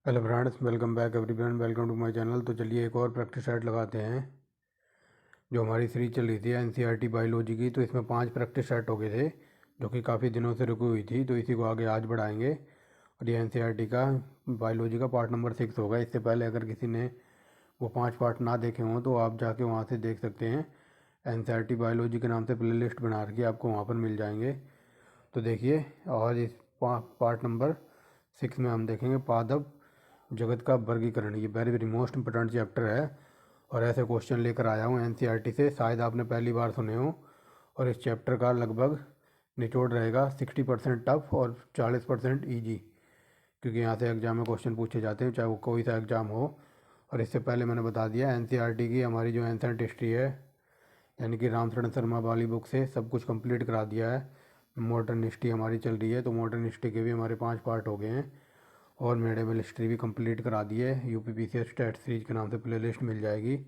Hello friends, welcome back everyone, welcome to my channel. तो चलिए एक और प्रैक्टिस सेट लगाते हैं। जो हमारी सीरीज चल रही थी एनसीईआरटी बायोलॉजी की, तो इसमें 5 प्रैक्टिस सेट हो गए थे जो कि काफ़ी दिनों से रुकी हुई थी। तो इसी को आगे आज बढ़ाएंगे और ये एनसीईआरटी का बायोलॉजी का पार्ट नंबर 6 होगा। इससे पहले अगर किसी ने वो 5 पार्ट ना देखे हों तो आप जाके वहाँ से देख सकते हैं। एनसीईआरटी बायोलॉजी के नाम से प्ले लिस्ट बना रखी है, आपको वहाँ पर मिल जाएंगे। तो देखिए, और इस पार्ट नंबर 6 में हम देखेंगे पादप जगत का वर्गीकरण। ये very very most important chapter है और ऐसे क्वेश्चन लेकर आया हूँ एनसीईआरटी से, शायद आपने पहली बार सुने हो। और इस चैप्टर का लगभग निचोड़ रहेगा 60% टफ और 40% ईजी, क्योंकि यहाँ से एग्जाम में क्वेश्चन पूछे जाते हैं चाहे वो कोई सा एग्ज़ाम हो। और इससे पहले मैंने बता दिया एनसीईआरटी की हमारी जो एंसेंट हिस्ट्री है, यानी कि रामचरण शर्मा वाली बुक से सब कुछ कंप्लीट करा दिया है। मॉडर्न हिस्ट्री हमारी चल रही है, तो मॉडर्न हिस्ट्री के भी हमारे 5 पार्ट हो गए हैं और मेडिवल हिस्ट्री भी कंप्लीट करा दी है। यूपीपीसीएस स्टैट सीरीज के नाम से प्लेलिस्ट मिल जाएगी,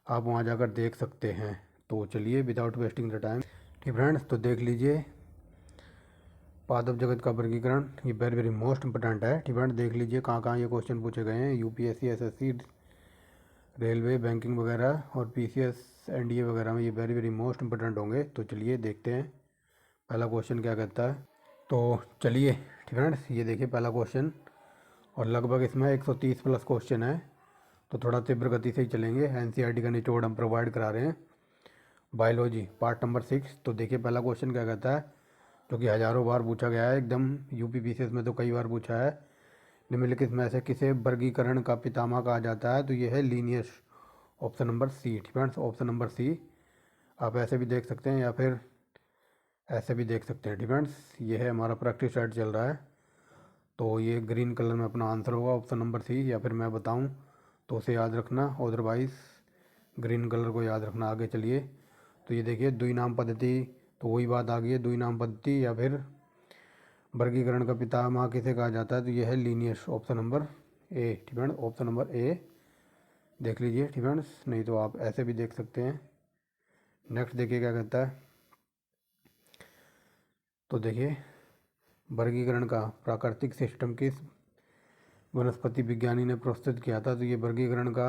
आप वहां जाकर देख सकते हैं। तो चलिए विदाउट वेस्टिंग द टाइम, ठीक फ्रेंड्स, तो देख लीजिए पादप जगत का वर्गीकरण। ये वेरी वेरी मोस्ट इंपॉर्टेंट है। ठीक फ्रेंड्स, देख लीजिए कहाँ कहाँ ये क्वेश्चन पूछे गए हैं। यूपीएससी, एसएससी, रेलवे, बैंकिंग वगैरह और पीसीएस, एनडीए वगैरह में ये वेरी वेरी मोस्ट इंपॉर्टेंट होंगे। तो चलिए देखते हैं पहला क्वेश्चन क्या कहता है। तो चलिए ठीक फ्रेंड्स, ये देखिए पहला क्वेश्चन, और लगभग इसमें 130 प्लस क्वेश्चन है, तो थोड़ा तीव्र गति से ही चलेंगे। एनसीईआरटी का निचोड़ हम प्रोवाइड करा रहे हैं। Biology part number 6। तो देखिए पहला क्वेश्चन क्या कहता है, जो कि हज़ारों बार पूछा गया है एकदम, यूपीपीसीएस में तो कई बार पूछा है। निम्नलिखित में से किसे वर्गीकरण का पितामह कहा जाता है, तो ये है Linnaeus, option number C. Friends, option number C. आप ऐसे भी देख सकते हैं या फिर ऐसे भी देख सकते हैं। फ्रेंड्स, ये है हमारा प्रैक्टिस सेट चल रहा है, तो ये ग्रीन कलर में अपना आंसर होगा, ऑप्शन नंबर सी। या फिर मैं बताऊं तो उसे याद रखना, अदरवाइज़ ग्रीन कलर को याद रखना। आगे चलिए, तो ये देखिए द्वि नाम पद्धति, तो वही बात आ गई है, द्वि नाम पद्धति या फिर वर्गीकरण का पितामह किसे कहा जाता है, तो ये है लीनियस, ऑप्शन नंबर ए। ठीक है, ऑप्शन नंबर ए देख लीजिए। ठीक है, नहीं तो आप ऐसे भी देख सकते हैं। नेक्स्ट देखिए क्या कहता है। तो देखिए वर्गीकरण का प्राकृतिक सिस्टम किस वनस्पति विज्ञानी ने प्रस्तुत किया था, तो ये वर्गीकरण का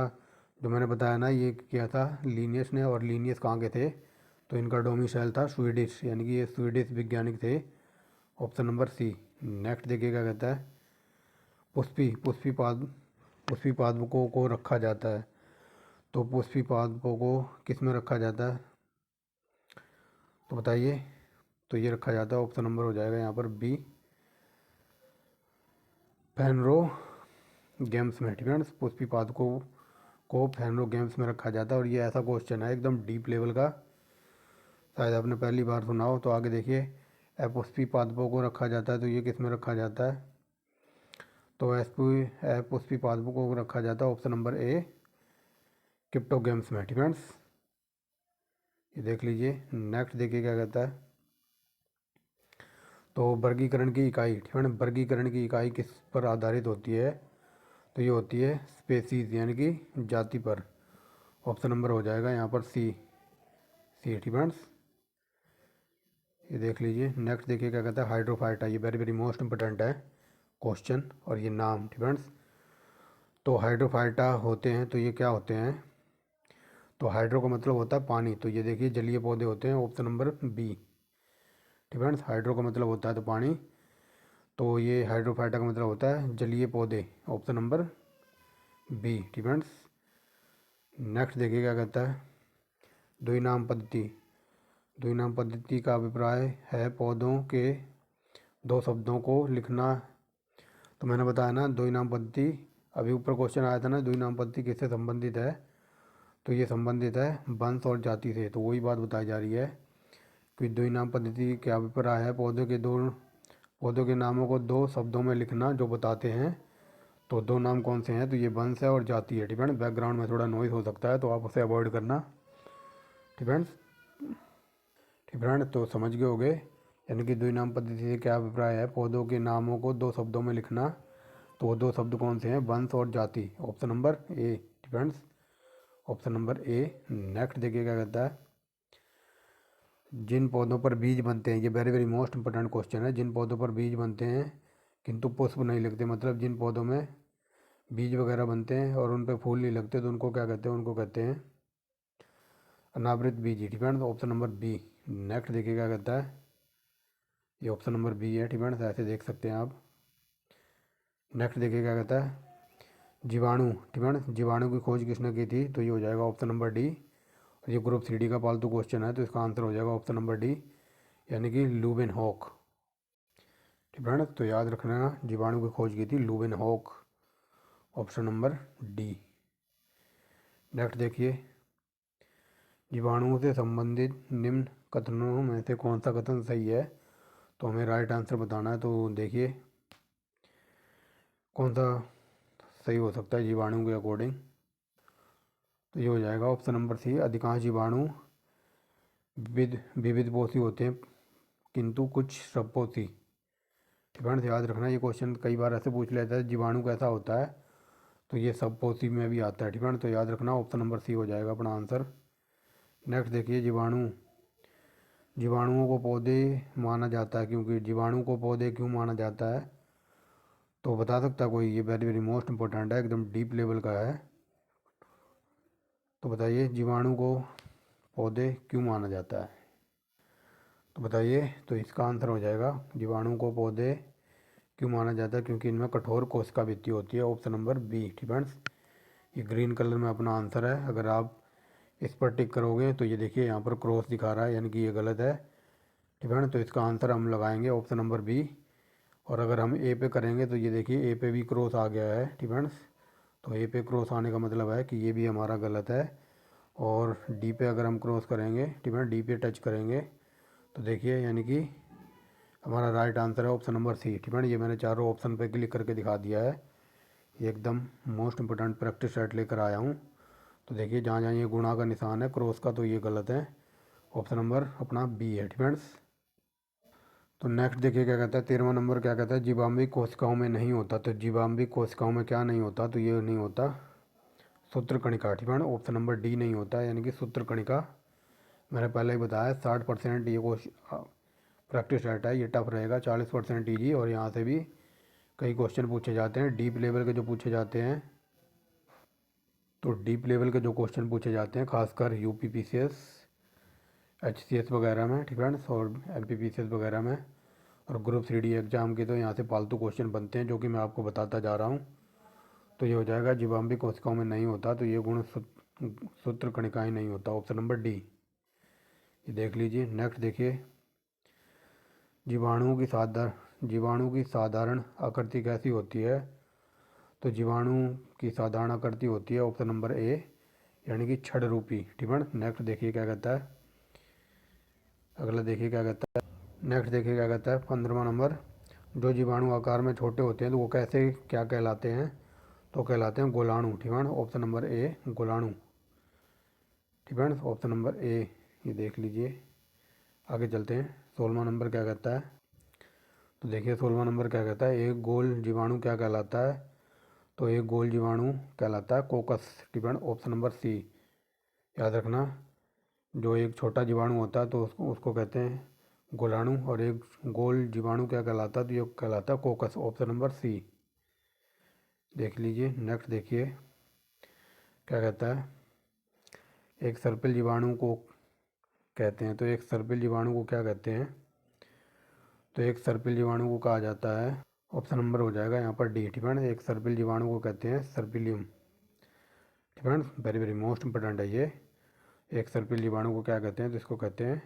जो मैंने बताया ना, ये किया था लीनियस ने। और लीनियस कहाँ के थे, तो इनका डोमिसाइल था स्वीडिश, यानी कि ये स्वीडिश वैज्ञानिक थे, ऑप्शन नंबर सी। नेक्स्ट देखिए क्या कहता है। पुष्पी पादपों को रखा जाता है, तो पुष्पी पादपों को किस में रखा जाता है, तो बताइए। तो ये रखा जाता है, ऑप्शन नंबर हो जाएगा यहाँ पर बी, फेनरो गेम्स में। फ्रेंड्स, पुष्पी पादपों को फेनरो गेम्स में रखा जाता है। और ये ऐसा क्वेश्चन है एकदम डीप लेवल का, शायद आपने पहली बार सुना हो। तो आगे देखिए, अपुष्पी पादपों को रखा जाता है, तो ये किस में रखा जाता है, तो अपुष्पी पादपों को रखा जाता है, ऑप्शन नंबर ए, क्रिप्टो गेम्स में। फ्रेंड्स, ये देख लीजिए। नेक्स्ट देखिए क्या कहता है। तो वर्गीकरण की इकाई, फ्रेंड, वर्गीकरण की इकाई किस पर आधारित होती है, तो ये होती है स्पेसीज, यानी कि जाति पर। ऑप्शन नंबर हो जाएगा यहाँ पर सी, फ्रेंड्स, ये देख लीजिए। नेक्स्ट देखिए क्या कहता है, हाइड्रोफाइटा। ये वेरी वेरी मोस्ट इंपॉर्टेंट है क्वेश्चन, और ये नाम। फ्रेंड्स, तो हाइड्रोफाइटा होते हैं, तो ये क्या होते हैं, तो हाइड्रो का मतलब होता है पानी, तो ये देखिए जलीय पौधे होते हैं, option number B. Friends, hydro का मतलब होता है तो पानी, तो ये हाइड्रोफाइटा का मतलब होता है जलीय पौधे, option number B. Friends, next देखिए क्या कहता है। द्विनाम पद्धति। द्विनाम पद्धति का अभिप्राय है पौधों के 2 शब्दों को लिखना। तो मैंने बताया ना द्विनाम पद्धति, अभी ऊपर क्वेश्चन आया था ना, द्विनाम पद्धति किससे संबंधित है, तो ये संबंधित है वंश और जाति से। तो वही बात बताई जा रही है कि द्विनाम पद्धति क्या अभिप्राय है पौधों के नामों को 2 शब्दों में लिखना जो बताते हैं। तो 2 नाम कौन से हैं, तो ये वंश है और जाति है। डिपेंड, बैकग्राउंड में थोड़ा नॉइज़ हो सकता है, तो आप उसे अवॉइड करना। डिपेंड्स, फ्रेंड, तो समझ गए होगे, यानी कि द्विनाम पद्धति से क्या अभिप्राय है, पौधों के नामों को 2 शब्दों में लिखना। तो वो 2 शब्द कौन से हैं, वंश और जाति, option number A. Friends, option number A. Next देखिए क्या कहता है। जिन पौधों पर बीज बनते हैं, ये very very most important question है। जिन पौधों पर बीज बनते हैं किंतु पुष्प नहीं लगते, मतलब जिन पौधों में बीज वगैरह बनते हैं और उन पे फूल नहीं लगते तो उनको क्या कहते हैं, उनको कहते हैं अनावृत बीज। ठीक है, तो ऑप्शन नंबर बी। नेक्स्ट देखिए क्या कहता है, ये ऑप्शन नंबर बी है। ठीक है, तो ऐसे देख सकते हैं आप। नेक्स्ट देखिए क्या कहता है, जीवाणु। ठीक है, जीवाणु की खोज किसने की थी, तो ये हो जाएगा ऑप्शन नंबर डी। और ये ग्रुप 3D का पालतू क्वेश्चन है तो इसका आंसर हो जाएगा ऑप्शन नंबर डी, यानी कि लूवेनहॉक। ठीक है, तो याद रखना, जीवाणु की खोज की थी लूवेनहॉक, ऑप्शन नंबर डी। नेक्स्ट देखिए, जीवाणुओं से संबंधित निम्न कथनों में से कौन सा कथन सही है, तो हमें राइट आंसर बताना है। तो देखिए कौन सा सही हो सकता है जीवाणु के अकॉर्डिंग, तो ये हो जाएगा ऑप्शन नंबर सी। अधिकांश जीवाणु विविध पोषी होते हैं किंतु कुछ सबपोषी। ठीक है, याद रखना, ये क्वेश्चन कई बार ऐसे पूछ लेता है जीवाणु कैसा होता है, तो ये सबपोषी में भी आता है। ठीक है, तो याद रखना ऑप्शन नंबर सी हो जाएगा अपना आंसर। नेक्स्ट देखिए, जीवाणुओं को पौधे माना जाता है, क्योंकि जीवाणु को पौधे क्यों माना जाता है, तो बता सकता है कोई, ये वेरी वेरी मोस्ट इंपॉर्टेंट है, एकदम डीप लेवल का है। तो बताइए जीवाणु को पौधे क्यों माना जाता है, तो बताइए। तो इसका आंसर हो जाएगा, जीवाणु को पौधे क्यों माना जाता है, क्योंकि इनमें कठोर कोशिका भित्ति होती है, ऑप्शन नंबर बी। ठीक है, ये ग्रीन कलर में अपना आंसर है। अगर आप इस पर टिक करोगे तो ये देखिए यहाँ पर क्रॉस दिखा रहा है, यानी कि ये गलत है। ठीक है, तो इसका आंसर हम लगाएंगे ऑप्शन नंबर बी। और अगर हम ए पे करेंगे तो ये देखिए ए पे भी क्रॉस आ गया है। ठीक है, तो ए पे क्रॉस आने का मतलब है कि ये भी हमारा गलत है। और डी पे अगर हम क्रॉस करेंगे, ठीक है, डी पे टच करेंगे तो देखिए यानी कि हमारा राइट आंसर है ऑप्शन नंबर सी। ठीक है, ये मैंने चारों ऑप्शन पे क्लिक करके दिखा दिया है। ये एकदम मोस्ट इंपोर्टेंट प्रैक्टिस सेट लेकर आया हूँ। तो देखिए जहाँ जहाँ ये गुणा का निशान है क्रॉस का, तो ये गलत है, ऑप्शन नंबर अपना बी है। ठीक है, तो नेक्स्ट देखिए क्या कहता है, 13वां नंबर क्या कहता है, जीवाणु कोशिकाओं में नहीं होता। तो जीवाणु कोशिकाओं में क्या नहीं होता, तो ये नहीं होता सूत्रकणिका। ठीक है, ऑप्शन नंबर डी नहीं होता, यानी कि सूत्रकणिका। मैंने पहले ही बताया 60% ये क्वेश्चन प्रैक्टिस सेट है, ये टफ रहेगा, 40% ईजी। और यहाँ से भी कई क्वेश्चन पूछे जाते हैं डीप लेवल के, जो पूछे जाते हैं। तो डीप लेवल के जो क्वेश्चन पूछे जाते हैं खासकर UPPCS HCS वगैरह में, ठीक है, और MPPCS वगैरह में, और ग्रुप 3D एग्ज़ाम के, तो यहाँ से फालतू क्वेश्चन बनते हैं जो कि मैं आपको बताता जा रहा हूँ। तो ये हो जाएगा जीवाणु कोशिकाओं में नहीं होता, तो ये गुण सूत्र कणिकाएँ नहीं होता, ऑप्शन नंबर डी। ये देख लीजिए। नेक्स्ट देखिए, जीवाणु की साधारण आकृति कैसी होती है, तो जीवाणु की साधारण आकृति होती है ऑप्शन नंबर ए, यानी कि छड़ रूपी। ठीक है, नेक्स्ट देखिए क्या कहता है, अगला देखिए क्या कहता है। नेक्स्ट देखिए क्या कहता है, 15वां नंबर, जो जीवाणु आकार में छोटे होते हैं तो वो कैसे क्या कहलाते हैं, तो कहलाते हैं गोलाणु। ठीक है, ऑप्शन नंबर ए गोलाणु। ठीक है, ऑप्शन नंबर ए, ये देख लीजिए। आगे चलते हैं, 16वां नंबर क्या कहता है, तो देखिए 16वां नंबर क्या कहता है, एक गोल जीवाणु क्या कहलाता है, तो एक गोल जीवाणु कहलाता है कोकस। ठीक है, ऑप्शन नंबर सी। याद रखना, जो एक छोटा जीवाणु होता है तो उसको कहते हैं गोलाणु, और एक गोल जीवाणु क्या कहलाता है, तो ये कहलाता है कोकस, ऑप्शन नंबर सी। देख लीजिए। नेक्स्ट देखिए क्या कहता है, एक सर्पिल जीवाणु को कहते हैं, तो एक सर्पिल जीवाणु को क्या कहते हैं, तो एक सर्पिल जीवाणु को कहा जाता है, ऑप्शन नंबर हो जाएगा यहाँ पर डी। ठीक है, एक सर्पिल जीवाणु को कहते हैं सर्पिलियम। ठीक है, वेरी वेरी मोस्ट इंपोर्टेंट है ये। एक सर्पिल जीवाणु को क्या कहते हैं, तो इसको कहते हैं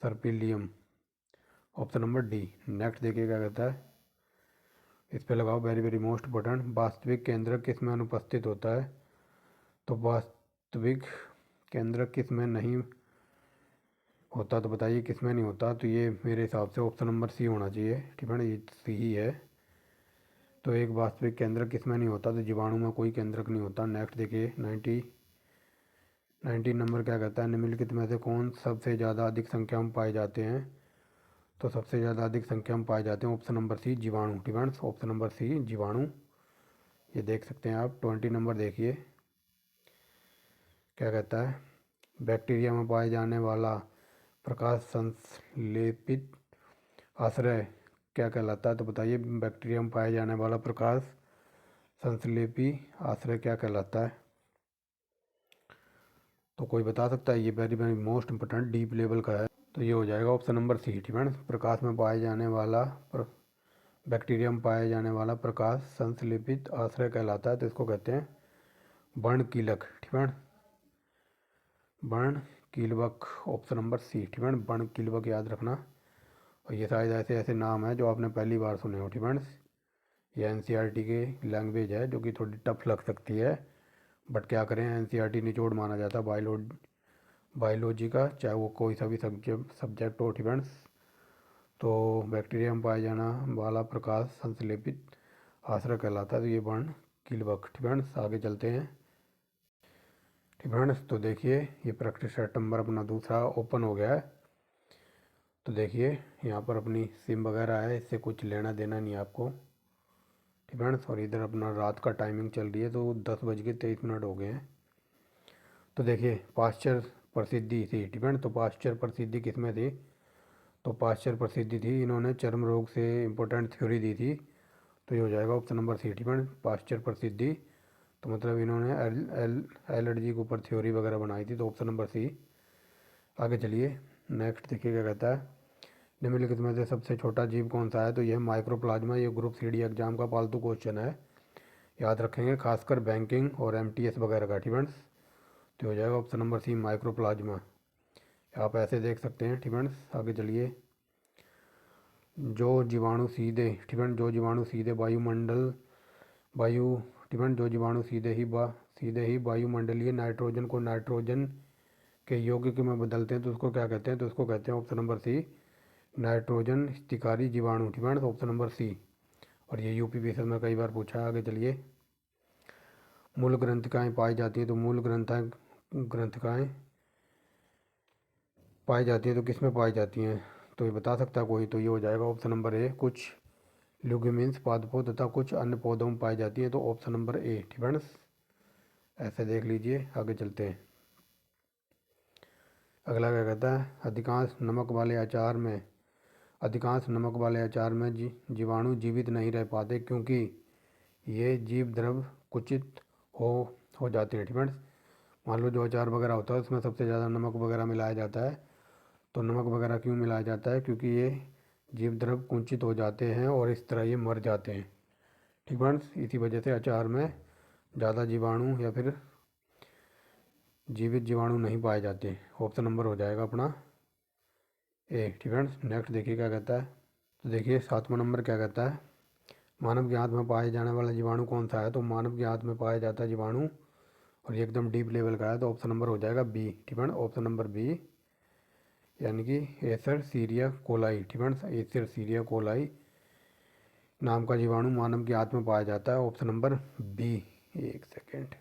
सर्पिलियम, ऑप्शन नंबर डी। नेक्स्ट देखिए क्या कहता है, इस पे लगाओ वेरी वेरी मोस्ट इंपॉर्टेंट, वास्तविक केंद्रक किस में अनुपस्थित होता है, तो वास्तविक केंद्रक किस में नहीं होता, तो बताइए किस में नहीं होता, तो ये मेरे हिसाब से ऑप्शन नंबर सी होना चाहिए। ठीक है ना, ये सी ही है। तो एक वास्तविक केंद्रक किस में नहीं होता, तो जीवाणु में कोई केंद्रक नहीं होता। नेक्स्ट देखिए 19 नंबर क्या कहता है, निम्नलिखित में से कौन सबसे ज़्यादा अधिक संख्या में पाए जाते हैं, तो सबसे ज़्यादा अधिक संख्या में पाए जाते हैं ऑप्शन नंबर सी जीवाणु। ठीक है, ऑप्शन नंबर सी जीवाणु। ये देख सकते हैं आप। 20 नंबर देखिए क्या कहता है, बैक्टीरिया में पाए जाने वाला प्रकाश संश्लेषित आश्रय क्या कहलाता है, तो बताइए बैक्टीरिया में पाए जाने वाला प्रकाश संश्लेषी आश्रय क्या कहलाता है? तो कोई बता सकता है? ये very very most important deep level का है, तो ये हो जाएगा ऑप्शन नंबर सी। ठीक है, प्रकाश में पाए जाने वाला बैक्टीरिया में पाया जाने वाला प्रकाश संश्लेषित आश्रय कहलाता है, तो इसको कहते हैं वर्णकीलक। ठीक है, वर्णकीलक ऑप्शन नंबर सी। ठीक है, वर्णकीलक याद रखना। और ये शायद ऐसे ऐसे नाम है जो आपने पहली बार सुने हो। ठीक है, ये एनसीईआरटी की लैंग्वेज है जो कि थोड़ी टफ लग सकती है, बट क्या करें, एनसीईआरटी निचोड़ माना जाता है बायोलॉजी का, चाहे वो कोई सा भी सब्जेक्ट हो। ठीक है, तो बैक्टीरिया में पाए जाना वाला प्रकाश संश्लेषित आश्रय कहलाता है, तो ये वर्णकीलक। ठीक है, आगे चलते हैं। ठीक है, तो देखिए ये प्रैक्टिस सेट नंबर अपना दूसरा ओपन हो गया है। तो देखिए यहाँ पर अपनी सिम वगैरह है, इससे कुछ लेना देना नहीं आपको। ठीक है, और इधर अपना रात का टाइमिंग चल रही है, तो 10:23 हो गए हैं। तो देखिए पाश्चर प्रसिद्धि थी। ठीक है, तो पाश्चर प्रसिद्धि किसमें थी? तो पाश्चर प्रसिद्धि थी, इन्होंने चर्म रोग से इम्पोर्टेंट थ्योरी दी थी, तो ये हो जाएगा ऑप्शन नंबर सी। ठीक है, पाश्चर प्रसिद्धि, तो मतलब इन्होंने एलर्जी के ऊपर थ्योरी वगैरह बनाई थी, तो ऑप्शन नंबर सी। आगे चलिए नेक्स्ट देखिए क्या कहता है। निम्नलिखित में से सबसे छोटा जीव कौन सा है? तो यह माइक्रोप्लाज्मा। ये ग्रुप 3D एग्जाम का पालतू क्वेश्चन है, याद रखेंगे, खासकर बैंकिंग और एमटीएस वगैरह का। ठीक है, तो हो जाएगा ऑप्शन नंबर सी माइक्रोप्लाज्मा, आप ऐसे देख सकते हैं। ठीक है, आगे चलिए। जो जीवाणु सीधे, ठीक है, जो जीवाणु सीधे वायुमंडल वायु ठीक है, जो जीवाणु सीधे ही वायुमंडलीय नाइट्रोजन को नाइट्रोजन के यौगिक में बदलते हैं, तो उसको क्या कहते हैं? तो उसको कहते हैं ऑप्शन नंबर सी नाइट्रोजन स्थिकारी जीवाणु। ठीक है, तो ऑप्शन नंबर सी। और ये यूपीपीएससी में कई बार पूछा है। आगे चलिए। मूल ग्रंथिकाएँ पाई जाती हैं, तो मूल ग्रंथिकाएँ पाई जाती हैं तो किस में पाई जाती हैं? तो ये बता सकता है कोई? तो ये हो जाएगा ऑप्शन नंबर ए, कुछ ल्यूगिमिन्स पादपों तथा कुछ अन्य पौधों में पाई जाती हैं, तो ऑप्शन नंबर ए। ठीक है, ऐसे देख लीजिए। आगे चलते हैं। अगला क्या कहता है? अधिकांश नमक वाले अचार में जीवाणु जीवित नहीं रह पाते क्योंकि ये जीव द्रव कुचित हो हो जाते हैं। ठीक है, मान लो जो अचार वगैरह होता है उसमें सबसे ज़्यादा नमक वगैरह मिलाया जाता है, तो नमक वगैरह क्यों मिलाया जाता है? क्योंकि ये जीव द्रव कुंचित हो जाते हैं और इस तरह ये मर जाते हैं। ठीक है, इसी वजह से अचार में ज़्यादा जीवाणु या फिर जीवित जीवाणु नहीं पाए जाते। ऑप्शन नंबर हो जाएगा अपना ए। ठीक है, नेक्स्ट देखिए क्या कहता है। तो देखिए 7वां नंबर क्या कहता है। मानव के हाथ में पाए जाने वाला जीवाणु कौन सा है? तो मानव के हाथ में पाया जाता है जीवाणु, और ये एकदम डीप लेवल का है, तो ऑप्शन नंबर हो जाएगा बी। ठीक है, ऑप्शन नंबर बी, यानी कि एसरसीरिया कोलाई। ठीक है, एसरसीरिया कोलाई नाम का जीवाणु मानव के हाथ में पाया जाता है, ऑप्शन नंबर बी। एक सेकेंड। ठीक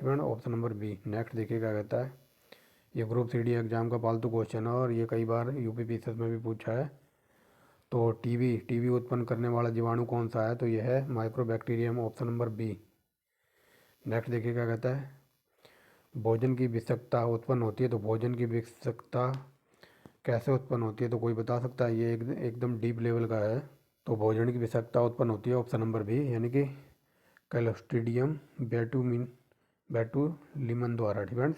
है, ऑप्शन नंबर बी। नेक्स्ट देखिए क्या कहता है। ये ग्रुप 3D एग्जाम का पालतू क्वेश्चन है, और ये कई बार यूपीपीएससी में भी पूछा है। तो टीबी उत्पन्न करने वाला जीवाणु कौन सा है? तो यह है microbacterium, option number B. Next देखिए क्या कहता है। भोजन की विषाक्तता उत्पन्न होती है, तो भोजन की विषाक्तता कैसे उत्पन्न होती है? तो कोई बता सकता है? ये एकदम डीप लेवल का है। तो भोजन की विषाक्तता उत्पन्न होती है ऑप्शन नंबर बी, यानी कि क्लोस्ट्रीडियम बैटुलिमन द्वारा। ठीक है,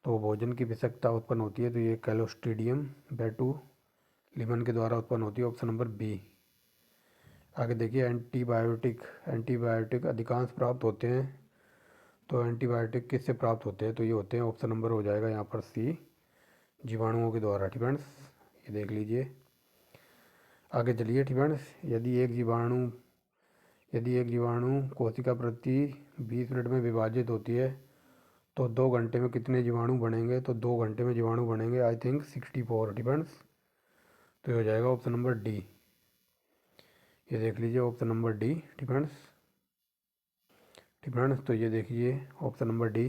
तो भोजन की विषाक्तता उत्पन्न होती है, तो ये क्लोस्ट्रीडियम बैटुलिमन के द्वारा उत्पन्न होती है, ऑप्शन नंबर बी। आगे देखिए एंटीबायोटिक अधिकांश प्राप्त होते हैं, तो एंटीबायोटिक किससे प्राप्त होते हैं? तो ये होते हैं, ऑप्शन नंबर हो जाएगा यहाँ पर सी, जीवाणुओं के द्वारा। ठीक है, ये देख लीजिए। आगे चलिए। ठीक है, यदि एक जीवाणु कोशिका प्रति 20 मिनट में विभाजित होती है, तो 2 घंटे में कितने जीवाणु बनेंगे? तो 2 घंटे में जीवाणु बनेंगे आई थिंक 64। डिपेंड्स, तो ये हो जाएगा ऑप्शन नंबर डी। ये देख लीजिए ऑप्शन नंबर डी। डिपेंड्स, तो ये देखिए ऑप्शन नंबर डी,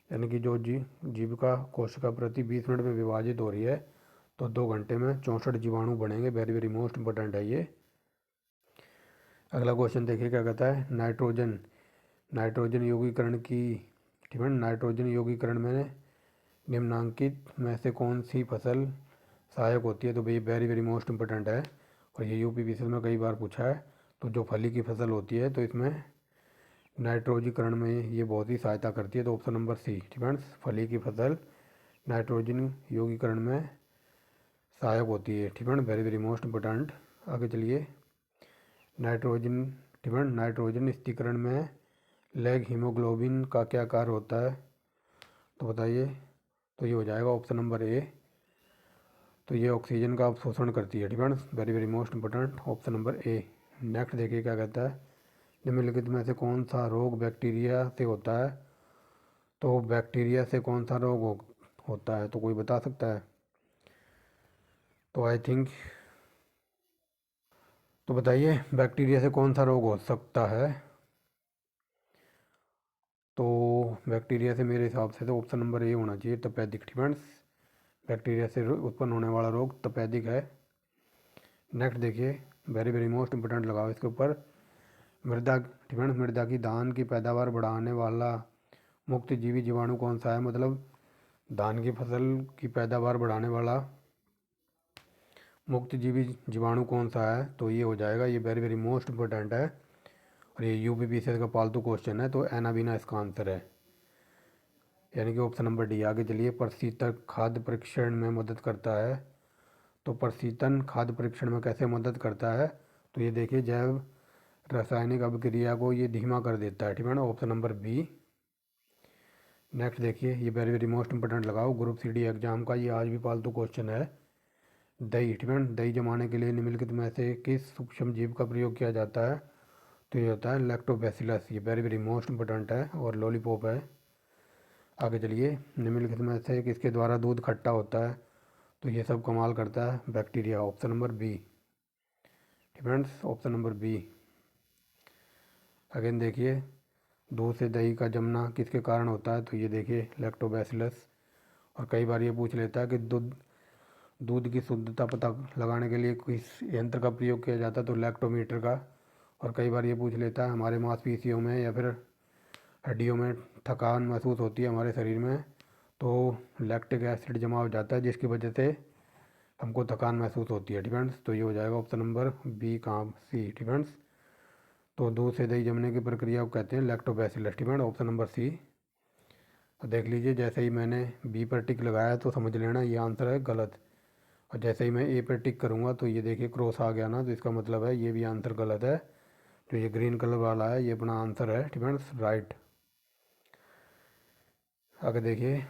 यानी कि जो जीविका कोशिका प्रति 20 मिनट में विभाजित हो रही है, तो 2 घंटे में 64 जीवाणु बनेंगे। वेरी वेरी मोस्ट इंपॉर्टेंट है ये। अगला क्वेश्चन देखिए क्या कहता है। नाइट्रोजन यौगीकरण की, ठीक है, नाइट्रोजन यौगीकरण में निम्नांकित में से कौन सी फसल सहायक होती है? तो भाई वेरी वेरी मोस्ट इंपॉर्टेंट है, और ये यूपीपीएससी में कई बार पूछा है। तो जो फली की फसल होती है तो इसमें नाइट्रोजीकरण में ये बहुत ही सहायता करती है। तो ऑप्शन नंबर सी फ्रेंड्स, फली की फसल नाइट्रोजन योगीकरण में सहायक होती है। ठीक है, वेरी वेरी मोस्ट इम्पोर्टेंट। आगे चलिए, नाइट्रोजन नाइट्रोजन स्थिरीकरण में लैग हीमोग्लोबिन का क्या कार्य होता है, तो बताइए। तो ये हो जाएगा ऑप्शन नंबर ए। तो ये ऑक्सीजन का अवशोषण करती है। ठीक है, very very most important, option number A. Next देखिए क्या कहता है, निम्नलिखित में से कौन सा रोग बैक्टीरिया से होता है। तो बैक्टीरिया से कौन सा रोग होता है, तो कोई बता सकता है। तो आई थिंक, तो बताइए बैक्टीरिया से कौन सा रोग हो सकता है। तो बैक्टीरिया से मेरे हिसाब से तो ऑप्शन नंबर ए होना चाहिए, तपेदिक। फ्रेंड्स, बैक्टीरिया से उत्पन्न होने वाला रोग तपेदिक है। नेक्स्ट देखिए, वेरी वेरी मोस्ट इंपोर्टेंट लगाओ इसके ऊपर। मृदा फ्रेंड्स, मृदा की धान की पैदावार बढ़ाने वाला मुक्त जीवी जीवाणु कौन सा है। मतलब धान की फसल की पैदावार बढ़ाने वाला मुक्त जीवी जीवाणु कौन सा है, तो ये हो जाएगा, ये वेरी वेरी मोस्ट इंपॉर्टेंट है और ये यूपीपीसीएस का पालतू क्वेश्चन है। तो एनाबीना इसका आंसर है, यानी कि ऑप्शन नंबर डी। आगे चलिए, प्रशीतन खाद्य परीक्षण में मदद करता है। तो प्रशीतन खाद्य परीक्षण में कैसे मदद करता है, तो ये देखिए जैव रासायनिक अभिक्रिया को ये धीमा कर देता है। ठीक है ना, ऑप्शन नंबर बी। नेक्स्ट देखिए, ये वेरी वेरी मोस्ट इंपॉर्टेंट लगाओ, ग्रुप सी डी एग्जाम का ये आज भी पालतू क्वेश्चन है। दही, ठीक है, दही जमाने के लिए निम्नलिखित में से किस सूक्ष्म जीव का प्रयोग किया जाता है, तो ये होता है लैक्टोबैसिलस। ये वेरी वेरी मोस्ट इंपॉर्टेंट है और लॉलीपॉप है। आगे चलिए, निम्नलिखित में से किसके द्वारा दूध खट्टा होता है, तो ये सब कमाल करता है bacteria. Option number B friends, option number B. Again देखिए, दूध से दही का जमना किसके कारण होता है, तो ये देखिए लैक्टोबैसिलस। और कई बार ये पूछ लेता है कि दूध की शुद्धता पता लगाने के लिए किस यंत्र का प्रयोग किया जाता है, तो लैक्टोमीटर का। और कई बार ये पूछ लेता है हमारे मांसपेशियों में या फिर हड्डियों में थकान महसूस होती है हमारे शरीर में, तो लैक्टिक एसिड जमा हो जाता है जिसकी वजह से हमको थकान महसूस होती है। डिफेंस, तो ये हो जाएगा ऑप्शन नंबर बी काम सी। डिफेंस, तो दूध से दही जमने की प्रक्रिया को कहते हैं lactobacillus. Defence, option number C. तो देख लीजिए, जैसे ही मैंने बी पर टिक लगाया तो समझ लेना ये आंसर है गलत, और जैसे ही मैं ए पर टिक करूँगा तो ये देखिए क्रॉस आ गया ना, तो इसका मतलब है ये भी आंसर गलत है। जो ये ग्रीन कलर वाला है ये अपना आंसर है। Defence, right. आगे देखिए,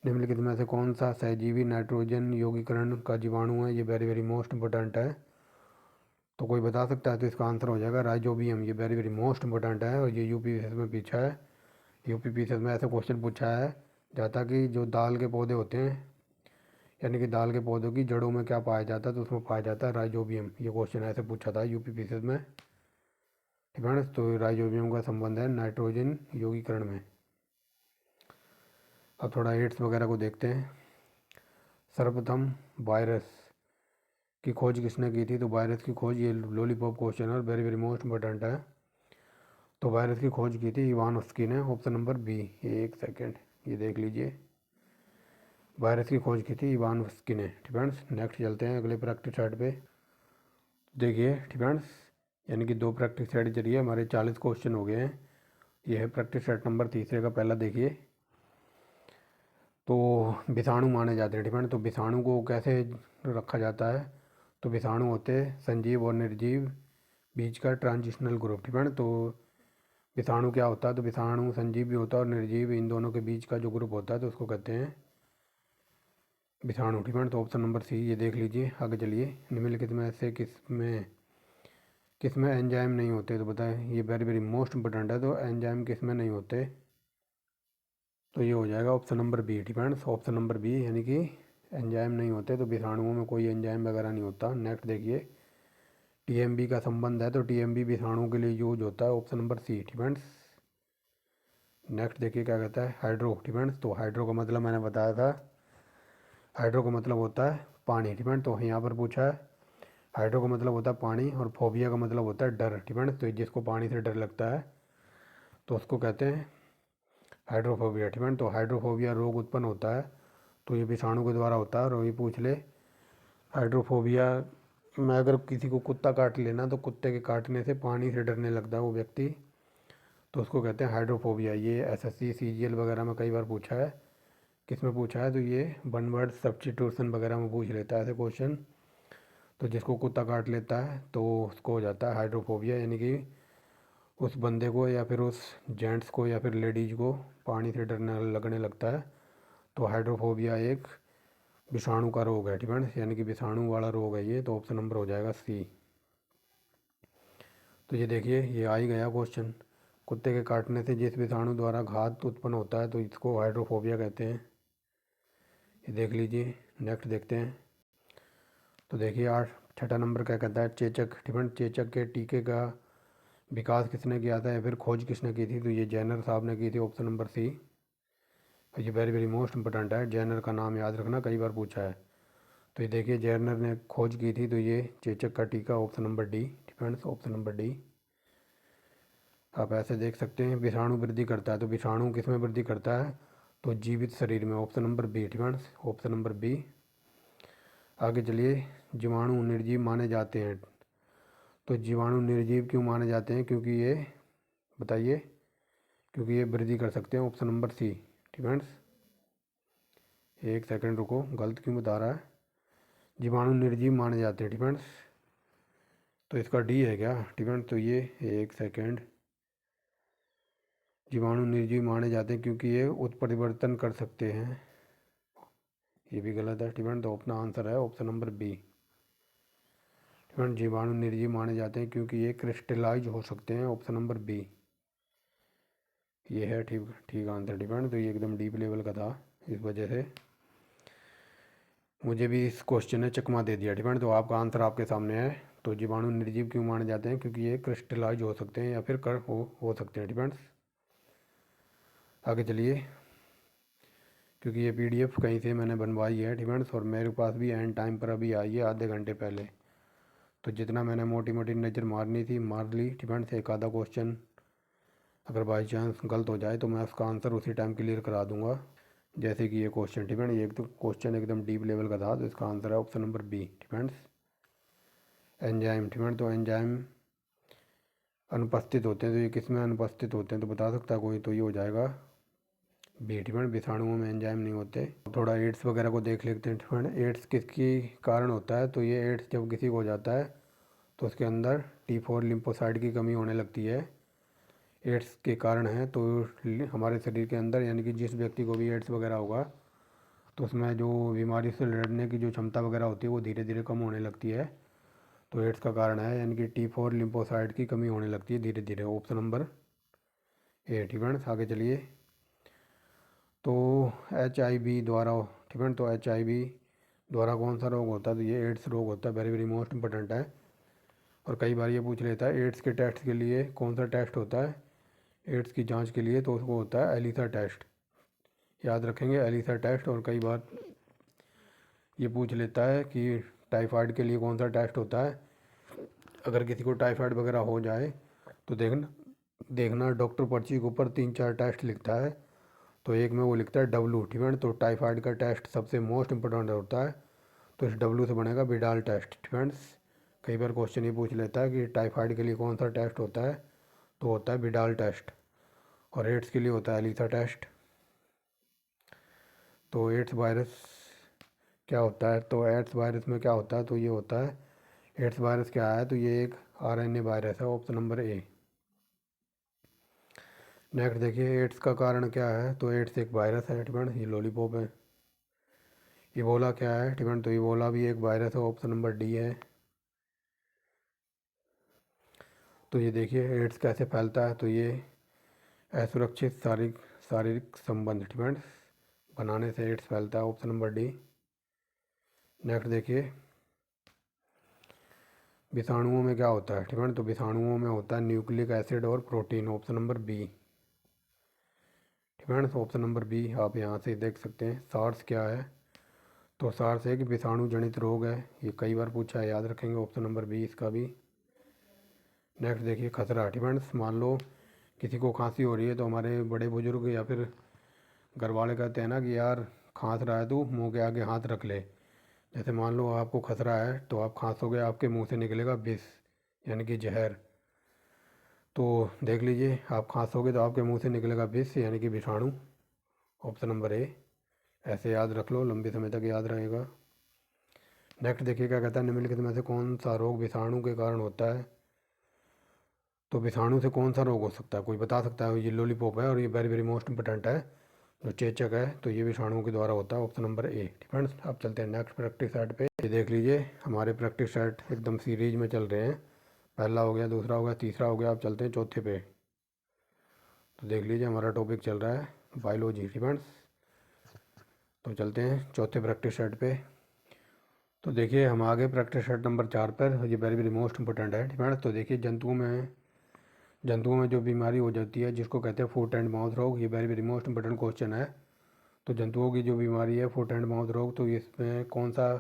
निम्नलिखित में से कौन सा सहजीवी नाइट्रोजन यौगिकरण का जीवाणु है, ये वेरी वेरी मोस्ट इंपॉर्टेंट है। तो कोई बता सकता है, तो इसका आंसर हो जाएगा राइजोबियम। ये वेरी वेरी मोस्ट इंपॉर्टेंट है और ये यूपीपीसीएस में पूछा है। यूपीपीसीएस में ऐसा क्वेश्चन पूछा है जाता कि जो दाल के पौधे होते हैं, यानी कि दाल के पौधों की जड़ों में क्या पाया जाता है, तो उसमें पाया जाता है राइजोबियम। ये क्वेश्चन ऐसे पूछा था यूपीपीसीएस में। ठीक है, तो राइजोबियम का संबंध है नाइट्रोजन यौगिकरण में। अब थोड़ा एड्स वगैरह को देखते हैं। सर्वप्रथम वायरस की खोज किसने की थी, तो वायरस की खोज, ये लॉलीपॉप क्वेश्चन है और वेरी वेरी मोस्ट इंपॉर्टेंट है। तो वायरस की खोज की थी इवानोव्स्की ने, ऑप्शन नंबर बी। एक सेकेंड, ये देख लीजिए, वायरस की खोज की थी इवानोव्स्की ने। फ्रेंड्स, नेक्स्ट चलते हैं अगले प्रैक्टिस सेट पे। देखिए फ्रेंड्स, यानी कि 2 प्रैक्टिस सेट जरिए हमारे 40 क्वेश्चन हो गए हैं। यह है प्रैक्टिस सेट नंबर तीसरे का। पहला देखिए, तो विषाणु माने जाते हैं। फ्रेंड्स, तो विषाणु को कैसे रखा जाता है, तो विषाणु होते हैं संजीव और निर्जीव बीज का ट्रांजिशनल ग्रुप। फ्रेंड्स, तो विषाणु क्या होता है, तो विषाणु संजीव भी होता है और निर्जीव, इन दोनों के बीच का जो ग्रुप होता है तो उसको कहते हैं विषाणु। फ्रेंड्स, तो ऑप्शन नंबर सी। ये देख लीजिए, आगे चलिए, निम्नलिखित में से किस में एंजाइम नहीं होते, तो बताएं। ये वेरी वेरी मोस्ट इंपॉर्टेंट है, तो एंजाइम किस में नहीं होते, तो ये हो जाएगा option number B. Friends, option number B, यानी कि एंजाइम नहीं होते, तो विषाणुओं में कोई एंजाइम वगैरह नहीं होता। नेक्स्ट देखिए, टीएमबी का संबंध है, तो टीएमबी विषाणुओं के लिए यूज होता है, option number C. Friends, next देखिए क्या कहता है, हाइड्रो। फ्रेंड्स, तो हाइड्रो का मतलब मैंने बताया था, हाइड्रो का मतलब होता है पानी। फ्रेंड्स, तो यहाँ पर पूछा है हाइड्रो का मतलब होता है पानी और फोबिया का मतलब होता है डर। फ्रेंड्स, तो जिसको पानी से डर लगता है तो उसको कहते हैं हाइड्रोफोबिया। फ्रेंड्स, तो हाइड्रोफोबिया रोग उत्पन्न होता है तो ये विषाणु के द्वारा होता है। और ये पूछ ले हाइड्रोफोबिया मैं अगर किसी को कुत्ता काट लेना तो कुत्ते के काटने से पानी से डरने लगता है वो व्यक्ति, तो उसको कहते हैं हाइड्रोफोबिया। ये एसएससी सीजीएल वगैरह में कई बार पूछा है। किस में पूछा है? तो ये वन वर्ड सब्स्टिट्यूशन वगैरह में पूछ लेता है ऐसे क्वेश्चन। तो जिसको कुत्ता काट लेता है तो उसको हो जाता है हाइड्रोफोबिया, यानी कि उस बंदे को या फिर उस जेंट्स को या फिर लेडीज को पानी से डरने लगने लगता है। तो हाइड्रोफोबिया एक विषाणु का रोग है, ठीक है, यानी कि विषाणु वाला रोग है ये। तो ऑप्शन नंबर हो जाएगा सी। तो ये देखिए, ये आ ही गया क्वेश्चन। कुत्ते के काटने से जिस विषाणु द्वारा घात उत्पन्न होता है तो इसको हाइड्रोफोबिया कहते हैं। ये देख लीजिए। नेक्स्ट देखते हैं। तो देखिए छठा नंबर क्या कहता है? चेचक, ठीक है। चेचक के टीके का विकास किसने किया था या फिर खोज किसने की थी? तो ये जेनर साहब ने की थी, ऑप्शन नंबर सी। ये वेरी वेरी मोस्ट इंपॉर्टेंट है, जेनर का नाम याद रखना, कई बार पूछा है। तो ये देखिए, जेनर ने खोज की थी, तो ये चेचक का टीका option number D, defence option number D. आप ऐसे देख सकते हैं, विषाणु वृद्धि करता है, तो विषाणु किस में वृद्धि करता है? तो जीवित शरीर में, option number B, defence option number B. आगे चलिए। जीवाणु निर्जीव माने जाते हैं, तो जीवाणु निर्जीव क्यों माने जाते हैं? क्योंकि ये, बताइए, क्योंकि ये वृद्धि कर सकते हैं, ऑप्शन नंबर सी, डिफेंस। एक सेकंड रुको, गलत क्यों बता रहा है? जीवाणु निर्जीव माने जाते हैं, डिफेंस। तो इसका डी है क्या, डिफेंस? तो ये एक सेकंड, जीवाणु निर्जीव माने जाते हैं क्योंकि ये उत्परिवर्तन कर सकते हैं। ये भी गलत है, डिफेंस। तो अपना आंसर है ऑप्शन नंबर बी। जीवाणु निर्जीव माने जाते हैं क्योंकि ये क्रिस्टलाइज हो सकते हैं, ऑप्शन नंबर बी। ये है ठीक ठीक आंसर, डिपेंड। तो ये एकदम डीप लेवल का था, इस वजह से मुझे भी इस क्वेश्चन ने चकमा दे दिया, डिपेंड। तो आपका आंसर आपके सामने है। तो जीवाणु निर्जीव क्यों माने जाते हैं? क्योंकि ये क्रिस्टलाइज हो सकते हैं या फिर कर हो सकते हैं, डिपेंड्स। आगे चलिए। क्योंकि ये पीडीएफ कहीं से मैंने बनवाई है, डिपेंड्स, और मेरे पास भी एंड टाइम पर अभी आई है, आधे घंटे पहले। तो जितना मैंने मोटी मोटी नज़र मारनी थी मार ली, डिपेंड्स। एक आधा क्वेश्चन अगर बाई चांस गलत हो जाए तो मैं उसका आंसर उसी टाइम क्लियर करा दूंगा। जैसे कि ये क्वेश्चन, डिपेंड, ये तो क्वेश्चन एकदम डीप लेवल का था, तो इसका आंसर है option number B, depends. Enzyme, depend. तो एंजाइम अनुपस्थित होते हैं, तो ये किस में अनुपस्थित होते हैं? तो बता सकता है कोई? तो ये हो जाएगा बी, डिपेंड। विषाणुओं में एंजाइम नहीं होते। थोड़ा एड्स वगैरह को देख लेते हैं, डिपेंड। एड्स किसकी कारण होता है? तो ये एड्स जब किसी को हो जाता है तो उसके अंदर T4 लिम्फोसाइट की कमी होने लगती है। एड्स के कारण है तो हमारे शरीर के अंदर, यानी कि जिस व्यक्ति को भी एड्स वगैरह होगा तो उसमें जो बीमारी से लड़ने की जो क्षमता वगैरह होती है वो धीरे धीरे कम होने लगती है। तो एड्स का कारण है, यानी कि T4 लिम्फोसाइट की कमी होने लगती है धीरे धीरे, ऑप्शन नंबर ए, ठीक। आगे चलिए। तो HIV द्वारा, ठीक, तो HIV द्वारा कौन सा रोग होता है? तो ये एड्स रोग होता है, वेरी वेरी मोस्ट इंपॉर्टेंट है। और कई बार ये पूछ लेता है एड्स के टेस्ट के लिए कौन सा टेस्ट होता है एड्स की जांच के लिए? तो उसको होता है एलिसा टेस्ट, याद रखेंगे, एलिसा टेस्ट। और कई बार ये पूछ लेता है कि टाइफाइड के लिए कौन सा टेस्ट होता है? अगर किसी को टाइफाइड वगैरह हो जाए तो देखना डॉक्टर पर्ची के ऊपर 3-4 टेस्ट लिखता है, तो एक में वो लिखता है डब्लू, ठीक है। तो टाइफाइड का टेस्ट सबसे मोस्ट इंपॉर्टेंट होता है, तो इस डब्लू से बनेगा विडाल टेस्ट, फ्रेंड्स। कई बार क्वेश्चन ये पूछ लेता है कि टाइफाइड के लिए कौन सा टेस्ट होता है? तो होता है विडाल टेस्ट। और एड्स के लिए होता है एलिसा टेस्ट। तो एड्स वायरस क्या होता है? तो एड्स वायरस में क्या होता है? तो ये होता है, एड्स वायरस क्या है? तो ये एक RNA वायरस है, ऑप्शन नंबर ए। नेक्स्ट देखिए, एड्स का कारण क्या है? तो एड्स एक वायरस है, ठीक, ये लॉलीपॉप है। इबोला क्या है, ठीक? तो इबोला भी एक वायरस है, ऑप्शन नंबर डी है। तो ये देखिए एड्स कैसे फैलता है? तो ये असुरक्षित शारीरिक संबंध, ठीक, बनाने से एड्स फैलता है, ऑप्शन नंबर डी। नेक्स्ट देखिए, विषाणुओं में क्या होता है, ठीक है? तो विषाणुओं में होता है न्यूक्लिक एसिड और प्रोटीन, ऑप्शन नंबर बी, ठीक है। ऑप्शन नंबर बी आप यहाँ से देख सकते हैं। सार्स क्या है? तो सार्स एक विषाणु जनित रोग है, ये कई बार पूछा है, याद रखेंगे, ऑप्शन नंबर बी इसका भी। नेक्स्ट देखिए, खसरा, ठीक है। मान लो किसी को खांसी हो रही है तो हमारे बड़े बुजुर्ग या फिर घर वाले कहते हैं ना कि यार खांस रहा है तू, मुंह के आगे हाथ रख ले, जैसे मान लो आपको खतरा है तो आप खांसोगे, आपके मुंह से निकलेगा विष यानी कि जहर। तो देख लीजिए, आप खांसोगे तो आपके मुंह से निकलेगा विष यानी कि विषाणु। ऑप्शन नंबर ए। ऐसे याद रख लो, लंबे समय तक याद रहेगा। नेक्स्ट देखिए क्या कहता है, निम्नलिखित में से कौन सा रोग विषाणु के कारण होता है। तो विषाणु से कौन सा रोग हो सकता है, कोई बता सकता है। ये लॉलीपॉप है और ये वेरी वेरी मोस्ट इंपॉर्टेंट है। जो चेचक है तो ये विषाणुओं के द्वारा होता है। ऑप्शन नंबर ए। फ्रेंड्स अब चलते हैं नेक्स्ट प्रैक्टिस सेट पे। ये देख लीजिए, हमारे प्रैक्टिस सेट एकदम सीरीज में चल रहे हैं। पहला हो गया, दूसरा हो गया, तीसरा हो गया, अब चलते हैं चौथे पे। तो देख लीजिए हमारा टॉपिक चल रहा है बायोलॉजी। फ्रेंड्स तो चलते हैं चौथे प्रैक्टिस सेट पे। तो देखिए हम आगे प्रैक्टिस सेट नंबर 4 पर। ये वेरी वेरी मोस्ट इंपॉर्टेंट है। फ्रेंड्स तो देखिए जंतुओं में जो बीमारी हो जाती है जिसको कहते हैं फुट एंड माउथ रोग। ये very very most important question है। तो जंतुओं की जो बीमारी है फुट एंड माउथ रोग, तो इसमें कौन सा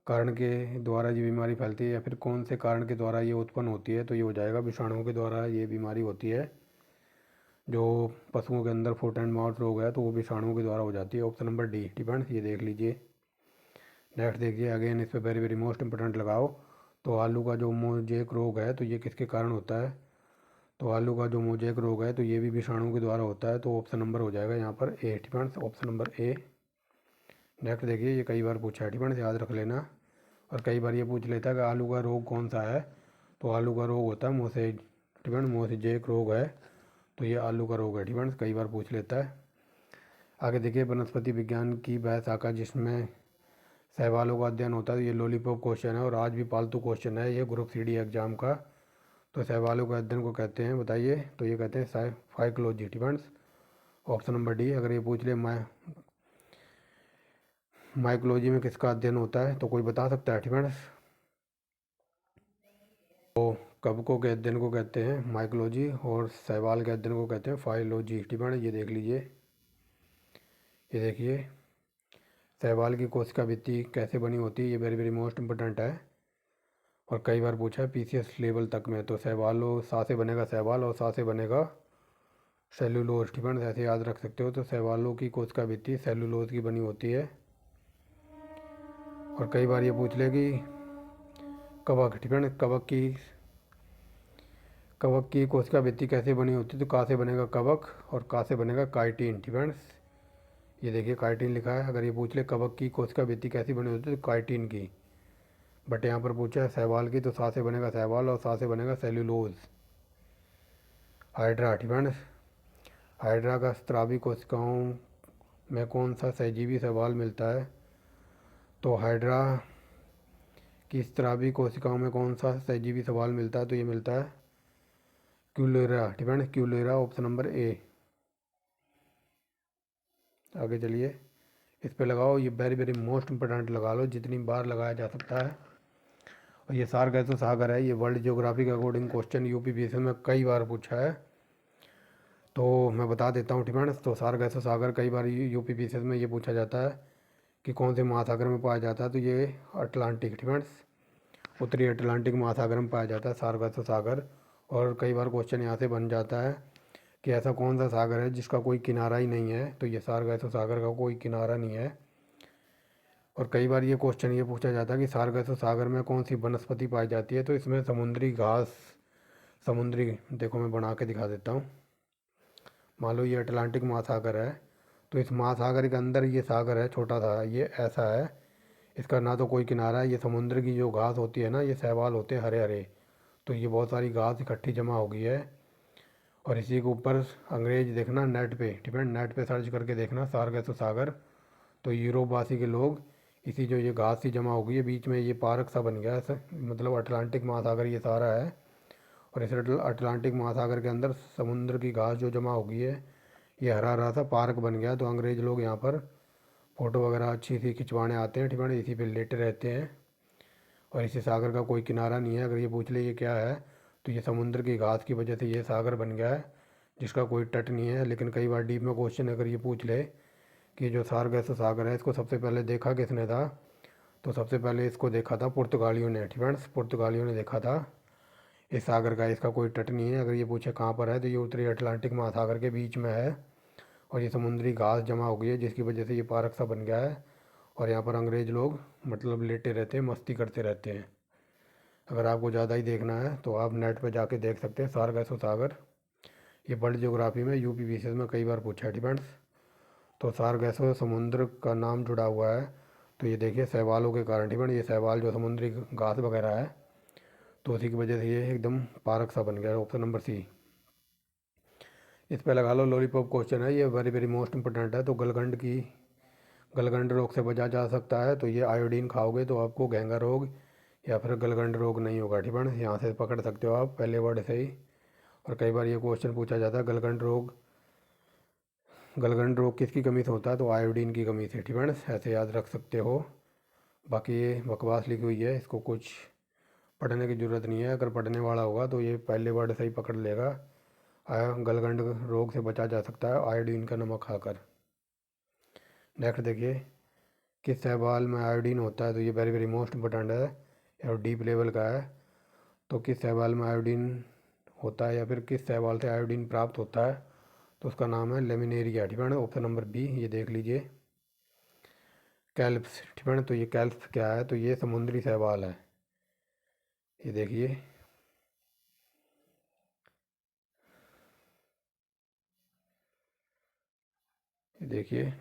कारण के द्वारा ये बीमारी फैलती है या फिर कौन से कारण के द्वारा ये उत्पन्न होती है। तो ये हो जाएगा विषाणुओं के द्वारा ये बीमारी होती है। जो पशुओं के अंदर फुट एंड माउथ रोग है तो वो विषाणुओं के द्वारा हो जाती है। Option number D. डिपेंड्स ये देख लीजिए। नेक्स्ट देखिए अगेन, इस पर वेरी वेरी मोस्ट इंपॉर्टेंट लगाओ। तो आलू का जो मोजेक रोग है तो ये किसके कारण होता है। तो आलू का जो मोजेक रोग है तो ये भी विषाणुओं के द्वारा होता है। तो ऑप्शन नंबर हो जाएगा यहाँ पर A. Depends option number A. Next देखिए, ये कई बार पूछा है, डिपेंड्स याद रख लेना। और कई बार ये पूछ लेता है कि आलू का रोग कौन सा है। तो आलू का रोग होता है मोसेज। डिपेंड मोसेजेक रोग है तो ये आलू का रोग है। डिपेंड्स कई बार पूछ लेता है। आगे देखिए, वनस्पति विज्ञान की वह शाखा जिसमें शैवालों का अध्ययन होता है। ये लॉलीपॉप क्वेश्चन है और आज भी पालतू क्वेश्चन है ये ग्रुप सी डी एग्जाम का। तो शैवालों के अध्ययन को कहते हैं, बताइए। तो ये कहते हैं phycology. Depends option number D. अगर ये पूछ ले माइकोलॉजी में किसका अध्ययन होता है तो कोई बता सकता है। डिपेंड्स तो कवकों के अध्ययन को कहते हैं माइकोलॉजी और शैवाल के अध्ययन को कहते हैं फाइलोजी। डिपेंड ये देख लीजिए। ये देखिए, शैवाल की कोशिका भित्ति कैसे बनी होती है, ये वेरी वेरी मोस्ट इंपॉर्टेंट है और कई बार पूछा है पीसीएस लेवल तक में। तो शैवालों सा से बनेगा शैवाल और सा से बनेगा सेलुलोज। डिपेंड ऐसे याद रख सकते हो। तो शैवालों की कोशिका भित्ति सेलुलोज की बनी होती है। और कई बार ये पूछ ले कि कवक, डिपेंड कवक की कोशिका भित्ति कैसे बनी होती है। तो का से बनेगा कवक और का से बनेगा काइटिन। डिपेंड्स ये देखिए काइटिन लिखा है। अगर ये पूछ ले कवक की कोशिका भित्ति कैसी बनी होती है तो काइटिन की। बट यहाँ पर पूछा है शैवाल की, तो सा से बनेगा शैवाल और सा से बनेगा सेल्यूलोज। हाइड्रा। डिपेंड्स हाइड्रा का स्रावी कोशिकाओं में कौन सा सहजीवी शैवाल मिलता है। तो हाइड्रा की स्रावी कोशिकाओं में कौन सा सहजीवी शैवाल मिलता है। तो ये मिलता है क्यूलेरा। डिपेंड क्यूलेरा ऑप्शन नंबर ए। आगे चलिए, इस पे लगाओ। ये वेरी वेरी मोस्ट इंपॉर्टेंट लगा लो, जितनी बार लगाया जा सकता है। और ये सारगैसो सागर है। ये वर्ल्ड ज्योग्राफी के अकॉर्डिंग क्वेश्चन यूपीपीएससी में कई बार पूछा है। तो मैं बता देता हूँ। डिपेंड्स तो सारगैसो सागर कई बार यूपीपीएससी में ये पूछा जाता है कि कौन से महासागर में पाया जाता है। तो ये अटलांटिक। डिपेंड्स उत्तरी अटलांटिक महासागर में पाया जाता है सारगैसो सागर। और कई बार क्वेश्चन यहाँ से बन जाता है कि ऐसा कौन सा सागर है जिसका कोई किनारा ही नहीं है। तो ये सारगैसो सागर का कोई किनारा नहीं है। और कई बार ये क्वेश्चन ये पूछा जाता है कि सारगैसो सागर में कौन सी वनस्पति पाई जाती है। तो इसमें समुद्री घास, समुद्री, देखो मैं बना के दिखा देता हूँ। मान लो ये अटलांटिक महासागर है, तो इस महासागर के अंदर ये सागर है छोटा सा, ये ऐसा है। इसका ना तो कोई किनारा है। ये समुद्र की जो घास होती है ना, ये शैवाल होते हैं हरे हरे। तो ये बहुत सारी घास इकट्ठी जमा हो गई है। और इसी के ऊपर अंग्रेज देखना नेट पे, डिपेंड नेट पे सर्च करके देखना सारगैसो सागर। तो यूरोपवासी के लोग इसी जो ये घास सी जमा हो गई है बीच में, ये पार्क सा बन गया है। मतलब अटलांटिक महासागर ये सारा है और इस अटलांटिक महासागर के अंदर समुद्र की घास जो जमा हो गई है, ये हरा हरा सा पार्क बन गया। तो अंग्रेज़ लोग यहाँ पर फ़ोटो वगैरह अच्छी सी खिंचवाने आते हैं। ठीक है, इसी पे लेटे रहते हैं। और इसी सागर का कोई किनारा नहीं है। अगर ये पूछ ले ये क्या है, तो ये समुद्र की घास की वजह से ये सागर बन गया है जिसका कोई तट नहीं है। लेकिन कई बार डीप में क्वेश्चन अगर ये पूछ ले कि जो सारगैसो सागर है इसको सबसे पहले देखा किसने था, तो सबसे पहले इसको देखा था पुर्तगालियों ने। फ्रेंड्स पुर्तगालियों ने देखा था इस सागर का। इसका कोई तट नहीं है। अगर ये पूछे कहाँ पर है, तो ये उत्तरी अटलांटिक महासागर के बीच में है। और ये समुद्री घास जमा हो गई है जिसकी वजह से ये पार्क सा बन गया है। और यहाँ पर अंग्रेज़ लोग मतलब लेटे रहते हैं, मस्ती करते रहते हैं। अगर आपको ज़्यादा ही देखना है तो आप नेट पे जाके देख सकते हैं सारगासो सागर। ये वर्ल्ड ज्योग्राफी में यूपी पीसीएस में कई बार पूछा है डिपेंड्स। तो सारगासो समुद्र का नाम जुड़ा हुआ है, तो ये देखिए शैवालों के कारण डिपेंड, ये शैवाल जो समुद्री घास वगैरह है तो उसी की वजह से ये एकदम पार्क सा बन गया। Option number C. इस पे लगा लो लॉलीपॉप क्वेश्चन है, ये वेरी वेरी मोस्ट इंपॉर्टेंट है। तो गलगंड रोग से बचा जा सकता है, तो ये आयोडीन खाओगे तो आपको घेंगा रोग या फिर गलगंड रोग नहीं होगा। ठीक है, यहाँ से पकड़ सकते हो आप पहले वर्ड से ही। और कई बार ये क्वेश्चन पूछा जाता है गलगंड रोग किसकी कमी से होता है, तो आयोडीन की कमी से। ठीक है, ऐसे याद रख सकते हो। बाकी ये बकवास लिखी हुई है, इसको कुछ पढ़ने की ज़रूरत नहीं है। अगर पढ़ने वाला होगा तो ये पहले वर्ड से ही पकड़ लेगा। गलगंड रोग से बचा जा सकता है आयोडीन का नमक खाकर। नेक्स्ट देखिए, किस शैवाल में आयोडीन होता है, तो ये वेरी वेरी मोस्ट इंपॉर्टेंट है और डीप लेवल का है। तो किस शैवाल में आयोडीन होता है या फिर किस शैवाल से आयोडीन प्राप्त होता है, तो उसका नाम है लेमिनेरिया। ठीक है, ऑप्शन नंबर बी ये देख लीजिए। कैल्प्स। ठीक है, तो ये कैल्प्स क्या है, तो ये समुद्री शैवाल है। ये देखिए,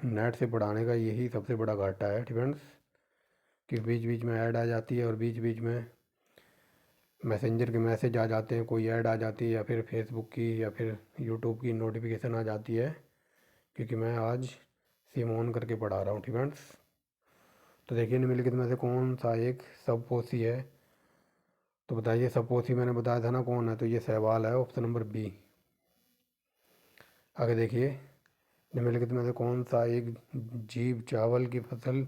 नेट से पढ़ाने का यही सबसे बड़ा घाटा है। ठीक है, कि बीच बीच में ऐड आ जाती है और बीच बीच में मैसेंजर के मैसेज आ जाते हैं, कोई ऐड आ जाती है या फिर फेसबुक की या फिर यूट्यूब की नोटिफिकेशन आ जाती है, क्योंकि मैं आज सिम ऑन करके पढ़ा रहा हूँ। ठीक है, तो देखिए निम्नलिखित में से कौन सा एक सबपोषी है, तो बताइए सबपोषी मैंने बताया था ना कौन है, तो ये शैवाल है। Option number B. आगे देखिए, निम्नलिखित में से कौन सा एक जीव चावल की फसल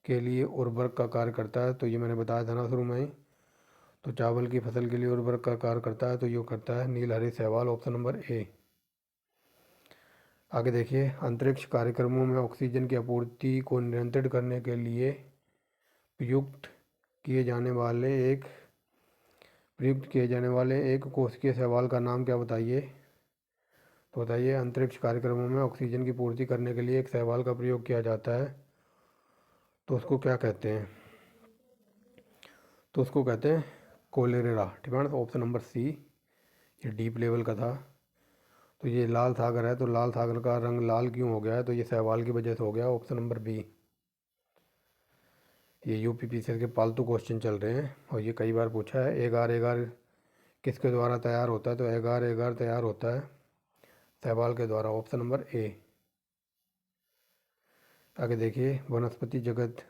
के लिए उर्वरक का कार्य करता है, तो ये मैंने बताया था ना शुरू में ही। तो चावल की फसल के लिए उर्वरक का कार्य करता है, तो ये करता है नीलहरी शैवाल। Option number A. आगे देखिए, अंतरिक्ष कार्यक्रमों में ऑक्सीजन की आपूर्ति को नियंत्रित करने के लिए प्रयुक्त किए जाने वाले एक कोशिकीय शैवाल का नाम क्या, बताइए। तो बताइए, अंतरिक्ष कार्यक्रमों में ऑक्सीजन की पूर्ति करने के लिए एक शैवाल का प्रयोग किया जाता है, तो उसको क्या कहते हैं, तो उसको कहते हैं कोलेरा। ठीक है, ऑप्शन नंबर सी। ये डीप लेवल का था। तो ये लाल सागर है, तो लाल सागर का रंग लाल क्यों हो गया है, तो ये शैवाल की वजह से हो गया। Option number B. ये यूपी पीसीएस के पालतू क्वेश्चन चल रहे हैं और ये कई बार पूछा है। एगार एगार किसके द्वारा तैयार होता है, तो एगार एगार तैयार होता है शैवाल के द्वारा। Option number A. आगे देखिए, वनस्पति जगत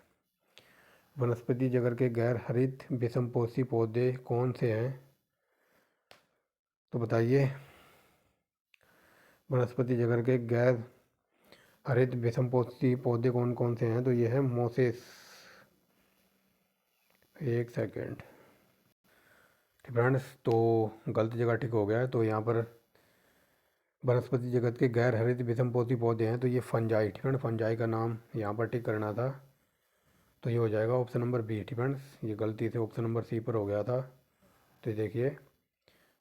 के गैर हरित विषमपोषी पौधे कौन से हैं, तो बताइए वनस्पति जगत के गैर हरित विषमपोषी पौधे कौन कौन से हैं, तो ये है मोसेस। एक सेकेंड फ्रेंड्स, तो गलत जगह टिक हो गया है। तो यहाँ पर वनस्पति जगत के गैर हरित विषमपोषी पौधे हैं, तो ये फंजाई। ठीक है, फंजाई का नाम यहाँ पर टिक करना था, तो ये हो जाएगा ऑप्शन नंबर बी। ठीक है, ये गलती से ऑप्शन नंबर सी पर हो गया था। तो ये देखिए,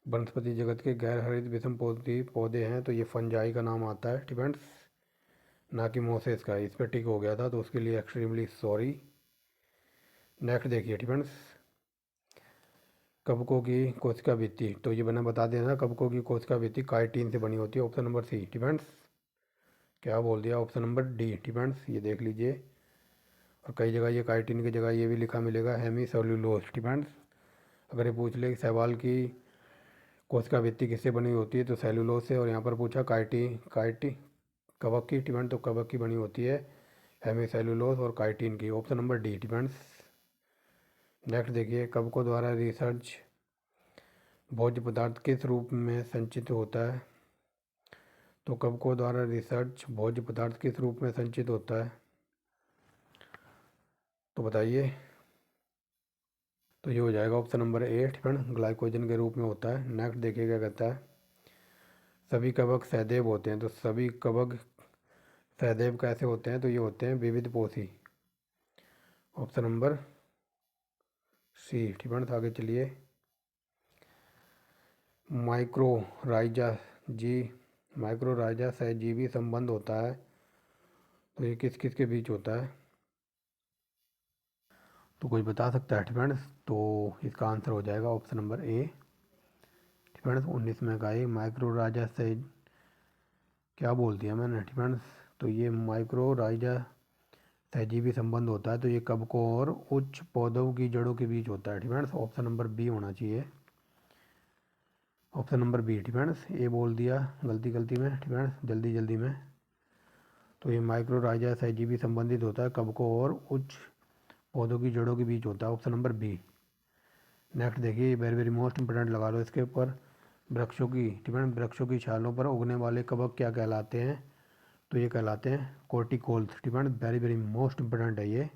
वनस्पति जगत के गैर हरित विषमपोषी पौधे हैं, तो ये फंजाई का नाम आता है। ठीक है, ना कि मोसेस का। इस पर टिक हो गया था, तो उसके लिए एक्सट्रीमली सॉरी। नेक्स्ट देखिए, ठीक है, कवकों की कोशिका भित्ति, तो ये मैंने बता देना, कवकों की कोशिका भित्ति काइटिन से बनी होती है। ऑप्शन नंबर सी। डिपेंड्स क्या बोल दिया, ऑप्शन नंबर डी। डिपेंड्स ये देख लीजिए, और कई जगह ये काइटिन की जगह ये भी लिखा मिलेगा हेमी सेलुलोज। डिपेंड्स अगर ये पूछ ले कि शैवाल की कोशिका भित्ति किससे बनी होती है, तो सेलुलोज से। और यहाँ पर पूछा काइटी कवक की, डिपेंड तो कवक की बनी होती है हेमी सेलुलोज और काइटिन की। Option number D. Depends next देखिए, कवकों द्वारा रिसर्च भोज्य पदार्थ किस रूप में संचित होता है, तो कवकों द्वारा रिसर्च भोज्य पदार्थ किस रूप में संचित होता है, तो बताइए। तो ये हो जाएगा ऑप्शन नंबर ए। ग्लाइकोजन के रूप में होता है। नेक्स्ट देखिए क्या कहता है, सभी कवक सहदेव होते हैं, तो सभी कवक सहदेव कैसे होते हैं, तो ये होते हैं विविध पोषी। ऑप्शन नंबर सी। ठीक है, आगे चलिए, माइक्रोराइजा जी माइक्रोराइजा सहजीवी संबंध होता है, तो ये किस किस के बीच होता है, तो कोई बता सकता है फ्रेंड्स? तो इसका आंसर हो जाएगा ऑप्शन नंबर ए फ्रेंड्स। 19 में का ये माइक्रो राइजा से क्या बोल दिया मैंने फ्रेंड्स? तो ये माइक्रो राइजा सहजीवी संबंध होता है, तो ये कवकों और उच्च पौधों की जड़ों के बीच होता है फ्रेंड्स। ऑप्शन नंबर बी होना चाहिए, ऑप्शन नंबर बी फ्रेंड्स। ए बोल दिया गलती में फ्रेंड्स, जल्दी में। तो ये माइक्रो राइजा सहजीवी संबंधित होता है, कवकों और उच्च पौधों की जड़ों के बीच होता है, ऑप्शन नंबर बी। नेक्स्ट देखिए, वेरी वेरी मोस्ट इंपोर्टेंट लगा लो इसके ऊपर। वृक्षों की छालों पर उगने वाले कवक क्या कहलाते हैं? तो ये कहलाते हैं corticolous friends. Very very most important है ये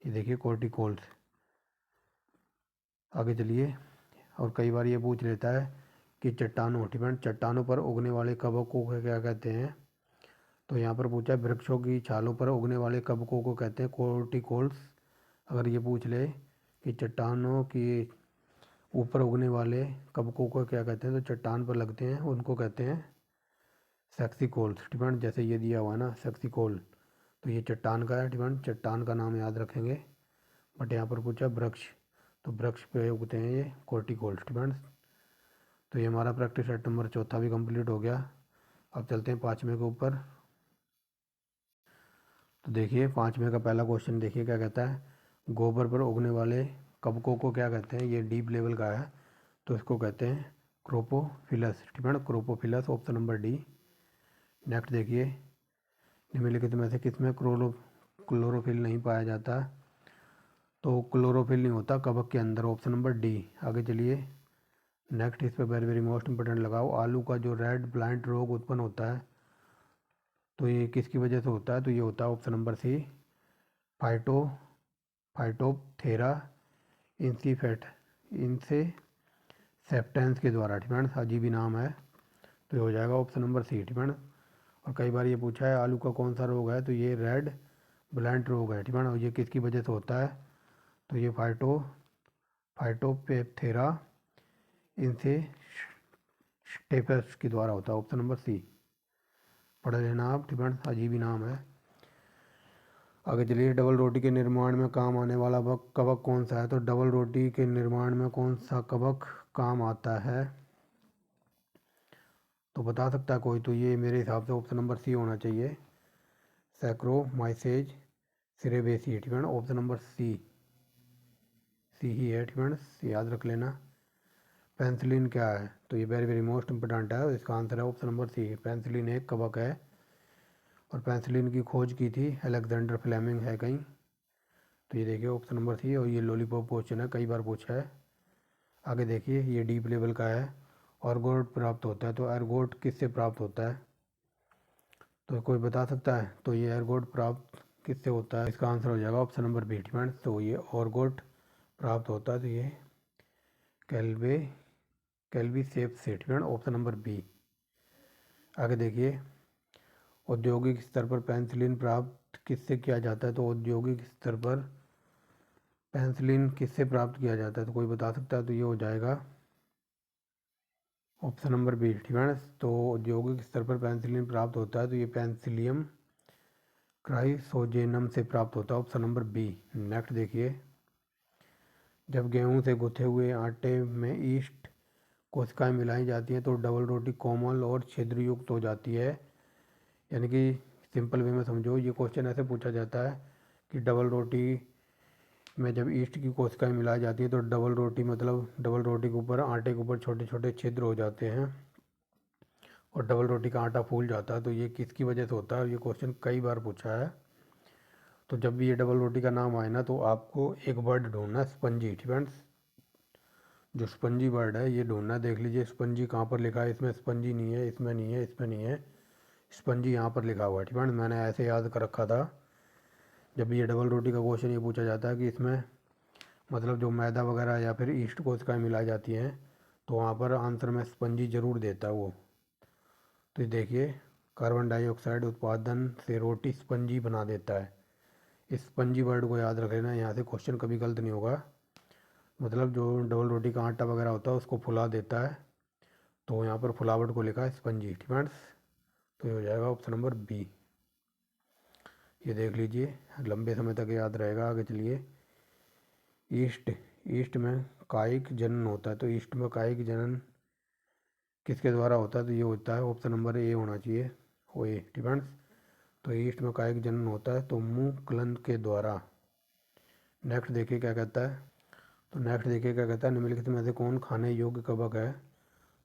देखिए कोर्टिकोल्स। आगे चलिए, और कई बार ये पूछ लेता है कि चट्टानों पर उगने वाले कवकों को क्या कहते हैं? तो यहाँ पर पूछा है वृक्षों की छालों पर उगने वाले कवकों को कहते हैं कोर्टिकोल्स। अगर ये पूछ ले कि चट्टानों की ऊपर उगने वाले कवकों को क्या कहते हैं, तो चट्टान पर लगते हैं उनको कहते हैं सेक्सिकोल्स फ्रेंड। जैसे ये दिया हुआ है ना सेक्सिकोल, तो ये चट्टान का है फ्रेंड, चट्टान का नाम याद रखेंगे। बट यहाँ पर पूछा वृक्ष, तो वृक्ष पे उगते हैं ये कोर्टिकोल्स फ्रेंड्स। तो ये हमारा प्रैक्टिस सेट नंबर चौथा भी कंप्लीट हो गया। अब चलते हैं पाँचवें के ऊपर। तो देखिए पाँचवें का पहला क्वेश्चन देखिए क्या कहता है, गोबर पर उगने वाले कवकों को क्या कहते हैं? ये डीप लेवल का है, तो इसको कहते हैं coprophilous friend, coprophilous, option number D. Next देखिए, निम्नलिखित में से किसमें क्लोरोफिल नहीं पाया जाता? तो क्लोरोफिल नहीं होता कवक के अंदर, ऑप्शन नंबर डी। आगे चलिए, नेक्स्ट इस पर वेरी वेरी मोस्ट इंपोर्टेंट लगाओ। आलू का जो रेड ब्लाइट रोग उत्पन्न होता है, तो ये किसकी वजह से होता है? तो ये होता है ऑप्शन नंबर सी, फाइटो फाइटोप्थेरा इंसेप्टेंस के द्वारा फ्रेंड्स। अजीब ही नाम है, तो ये हो जाएगा ऑप्शन नंबर सी फ्रेंड्स। और कई बार ये पूछा है आलू का कौन सा रोग है, तो ये रेड ब्लाइट रोग है फ्रेंड। और ये किसकी वजह से होता है? तो ये फाइटोपेप्थेरा इंसेप्टेंस के द्वारा होता है, ऑप्शन नंबर सी। पढ़ लेना आप फ्रेंड्स, अजीब ही नाम है। आगे चलिए, डबल रोटी के निर्माण में काम आने वाला कवक कौन सा है? तो डबल रोटी के निर्माण में कौन सा कवक काम आता है? तो बता सकता है कोई? तो ये मेरे हिसाब से ऑप्शन नंबर सी होना चाहिए, सैक्रोमाइसेज सिरेबेसी फ्रेंड, ऑप्शन नंबर सी ही है फ्रेंड्स, याद रख लेना। पेंसिलिन क्या है? तो ये वेरी वेरी मोस्ट इंपोर्टेंट है, इसका आंसर है ऑप्शन नंबर सी। पेंसिलिन एक कवक है, और पेंसिलिन की खोज की थी अलेक्जेंडर फ्लेमिंग है कहीं। तो ये देखिए ऑप्शन नंबर सी। और ये लॉलीपॉप क्वेश्चन है, कई बार पूछा है। आगे देखिए, ये डीप लेवल का है। ऑर्गोट प्राप्त होता है, तो एर्गोट किससे प्राप्त होता है? तो कोई बता सकता है? तो ये एर्गोट प्राप्त किससे होता है? इसका आंसर हो जाएगा ऑप्शन नंबर बी फ्रेंड्स। तो ये ऑर्गोट प्राप्त होता है, तो ये कैल्वी सेफ से फ्रेंड, ऑप्शन नंबर बी। आगे देखिए, औद्योगिक स्तर पर पेंसिलिन प्राप्त किससे किया जाता है? तो औद्योगिक स्तर पर पेंसिलिन किससे प्राप्त किया जाता है? तो कोई बता सकता है? तो ये हो जाएगा ऑप्शन नंबर बी फ्रेंड्स। तो औद्योगिक स्तर पर पेंसिलिन प्राप्त होता है, तो ये पेंसिलियम क्राइसोजेनम से प्राप्त होता है, ऑप्शन नंबर बी। नेक्स्ट देखिए, जब गेहूं से गुथे हुए आटे में ईस्ट कोशिकाएं मिलाई जाती हैं, तो डबल रोटी कोमल और छिद्रयुक्त हो जाती है। यानी कि सिंपल वे में समझो, ये क्वेश्चन ऐसे पूछा जाता है कि डबल रोटी में जब ईस्ट की कोशिकाएं मिलाई जाती हैं, तो डबल रोटी मतलब डबल रोटी के ऊपर आटे के ऊपर छोटे छोटे छिद्र हो जाते हैं, और डबल रोटी का आटा फूल जाता है। तो ये किसकी वजह से होता है? ये क्वेश्चन कई बार पूछा है। तो जब भी ये डबल रोटी का नाम आए ना, तो आपको एक वर्ड ढूंढना है, स्पंजी फ्रेंड्स। जो स्पंजी वर्ड है ये ढूंढना, देख लीजिए स्पंजी कहाँ पर लिखा है। इसमें स्पंजी नहीं है, इसमें नहीं है, इसमें नहीं है, स्पंजी यहाँ पर लिखा हुआ है फ्रेंड। मैंने ऐसे याद कर रखा था, जब भी ये डबल रोटी का क्वेश्चन ये पूछा जाता है कि इसमें मतलब जो मैदा वगैरह या फिर ईस्ट कोशिकाएं मिलाई जाती हैं, तो वहाँ पर आंसर में स्पंजी ज़रूर देता है वो। तो ये देखिए, कार्बन डाइऑक्साइड उत्पादन से रोटी स्पंजी बना देता है। इस स्पंजी वर्ड को याद रख लेना, यहाँ से क्वेश्चन कभी गलत नहीं होगा। मतलब जो डबल रोटी का आटा वगैरह होता है उसको फुला देता है, तो यहाँ पर फुलावट को लिखा है स्पंजी फ्रेंड्स। तो ये हो जाएगा ऑप्शन नंबर बी। ये देख लीजिए, लंबे समय तक याद रहेगा। आगे चलिए, ईस्ट, ईस्ट में कायिक जनन होता है, तो ईस्ट में कायिक जनन किसके द्वारा होता है? तो ये होता है ऑप्शन नंबर ए होना चाहिए, ओ ए डिपेंड्स। तो ईस्ट में कायिक जनन होता है तो मुंह क्लंद के द्वारा। नेक्स्ट देखिए क्या कहता है। तो नेक्स्ट देखिए क्या कहता है, निम्नलिखित में से कौन खाने योग्य कवक है?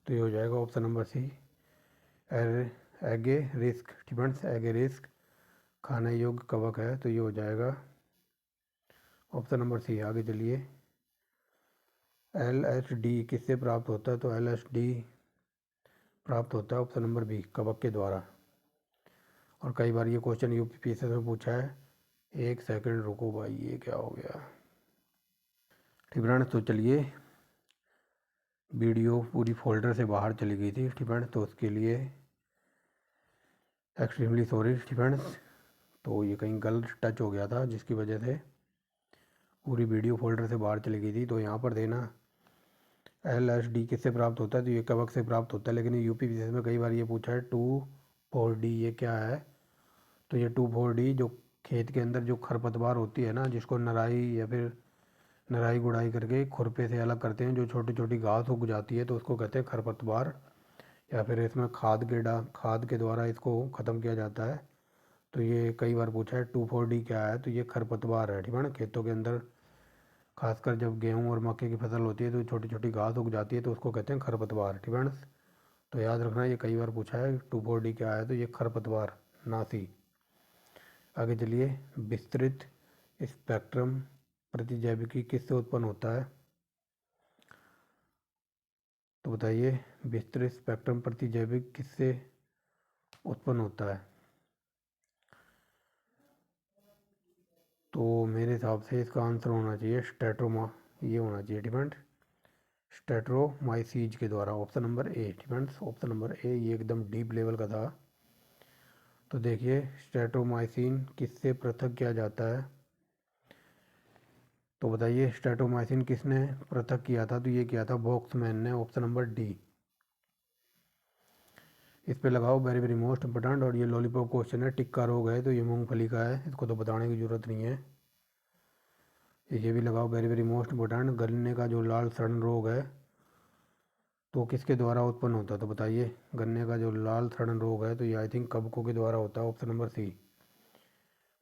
तो ये हो जाएगा ऑप्शन नंबर सी, एगेरिस्क डिपेंड्स। एगेरिस्क खाने योग्य कवक है, तो ये हो जाएगा ऑप्शन नंबर सी। आगे चलिए, LSD किससे प्राप्त होता है? तो LSD प्राप्त होता है ऑप्शन नंबर बी, कवक के द्वारा। और कई बार ये क्वेश्चन यूपीपीएससी में पूछा है। एक सेकंड रुको भाई, ये क्या हो गया? ठीक है, तो चलिए, वीडियो पूरी फोल्डर से बाहर चली गई थी फ्रेंड्स, तो उसके लिए एक्सट्रीमली सॉरी फ्रेंड्स। तो ये कहीं गलत टच हो गया था जिसकी वजह से पूरी वीडियो फोल्डर से बाहर चली गई थी। तो यहाँ पर देना LSD किससे प्राप्त होता है? तो ये कवक से प्राप्त होता है, लेकिन यूपीपीएससी में कई बार ये पूछा है 2,4-D ये क्या है? तो ये 2,4-D जो खेत के अंदर जो खरपतवार होती है ना, जिसको नराई या फिर नराई गुड़ाई करके खुरपे से अलग करते हैं, जो छोटी छोटी घास उग जाती है तो उसको कहते हैं खरपतवार। या फिर इसमें खाद के द्वारा इसको ख़त्म किया जाता है। तो ये कई बार पूछा है 2,4-D क्या है? तो ये खरपतवार है, ठीक है ना। खेतों के अंदर खासकर जब गेहूँ और मक्के की फसल होती है तो छोटी छोटी घास उग जाती है तो उसको कहते हैं खरपतवार, ठीक है ना। तो याद रखना, ये कई बार पूछा है 2,4-D क्या है? तो ये खरपतवार, नासी। आगे चलिए, विस्तृत स्पेक्ट्रम प्रतिजैविकी किससे उत्पन्न होता है? तो बताइए, विस्तृत स्पेक्ट्रम प्रतिजैविक किससे उत्पन्न होता है? तो मेरे हिसाब से इसका आंसर होना चाहिए स्टेट्रोमा, ये होना चाहिए डिपेंड, स्टेट्रोमाइसीज के द्वारा। ऑप्शन नंबर ए डिपेंड्स, ऑप्शन नंबर ए, ये एकदम डीप लेवल का था। तो देखिए, स्टेट्रोमाइसिन किससे पृथक किया जाता है? तो बताइए, स्टेट्रोमाइसिन किसने पृथक किया था? तो ये किया था बोक्समैन ने, ऑप्शन नंबर डी। इस पे लगाओ वेरी वेरी मोस्ट इंपोर्टेंट। और ये लॉलीपॉप क्वेश्चन है, टिक्का रोग है, तो ये मूंगफली का है, इसको तो बताने की ज़रूरत नहीं है। ये भी लगाओ वेरी वेरी मोस्ट इंपोर्टेंट, गन्ने का जो लाल सड़न रोग है तो किसके द्वारा उत्पन्न होता है? तो बताइए, गन्ने का जो लाल सड़न रोग है तो ये आई थिंक कवकों के द्वारा होता है, ऑप्शन नंबर सी।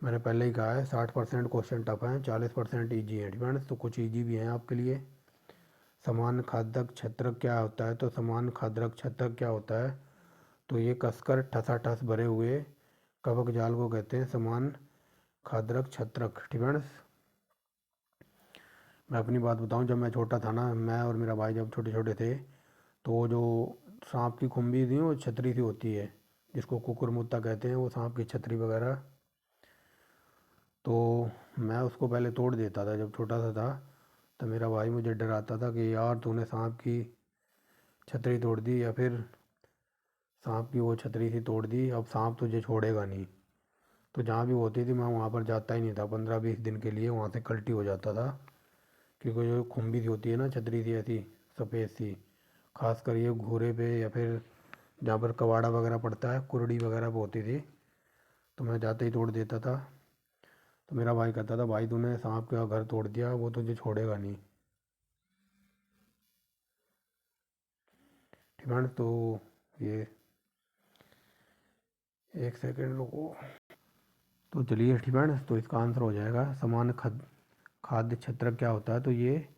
मैंने पहले ही कहा है 60% क्वेश्चन टफ हैं, 40% ईजी हैं, डिपेंड्स। तो कुछ ईजी भी हैं आपके लिए। समान खाद्रक छत्रक क्या होता है? तो समान खाद्रक छत्रक क्या होता है? तो ये कसकर ठसाठस भरे हुए कवक जाल को कहते हैं समान खाद्रक छत्रक, डिपेंड्स। मैं अपनी बात बताऊं, जब मैं छोटा था ना, मैं और मेरा भाई जब छोटे छोटे थे, तो वो जो सांप की खुम्बी थी, वो छतरी सी होती है जिसको कुकुरमुत्ता कहते हैं, वो सांप की छतरी वगैरह। तो मैं उसको पहले तोड़ देता था जब छोटा सा था। तो मेरा भाई मुझे डराता था कि यार तूने सांप की छतरी तोड़ दी, या फिर सांप की वो छतरी सी तोड़ दी, अब सांप तुझे छोड़ेगा नहीं। तो जहाँ भी होती थी मैं वहाँ पर जाता ही नहीं था, 15-20 दिन के लिए वहाँ से कल्टी हो जाता था। क्योंकि जो खुम्बी सी होती है ना, छतरी सी ऐसी सफ़ेद सी, खास कर ये घूरे पे या फिर जहाँ पर कबाड़ा वगैरह पड़ता है, कुरड़ी वगैरह पे होती थी, तो मैं जाते ही तोड़ देता था। तो मेरा भाई कहता था, भाई तूने सांप का घर तोड़ दिया, वो तुझे छोड़ेगा नहीं, ठीक है। तो ये एक सेकंड रुको। तो चलिए, ठीक है, तो इसका आंसर हो जाएगा समान खाद्य छत्रक क्या होता है? तो ये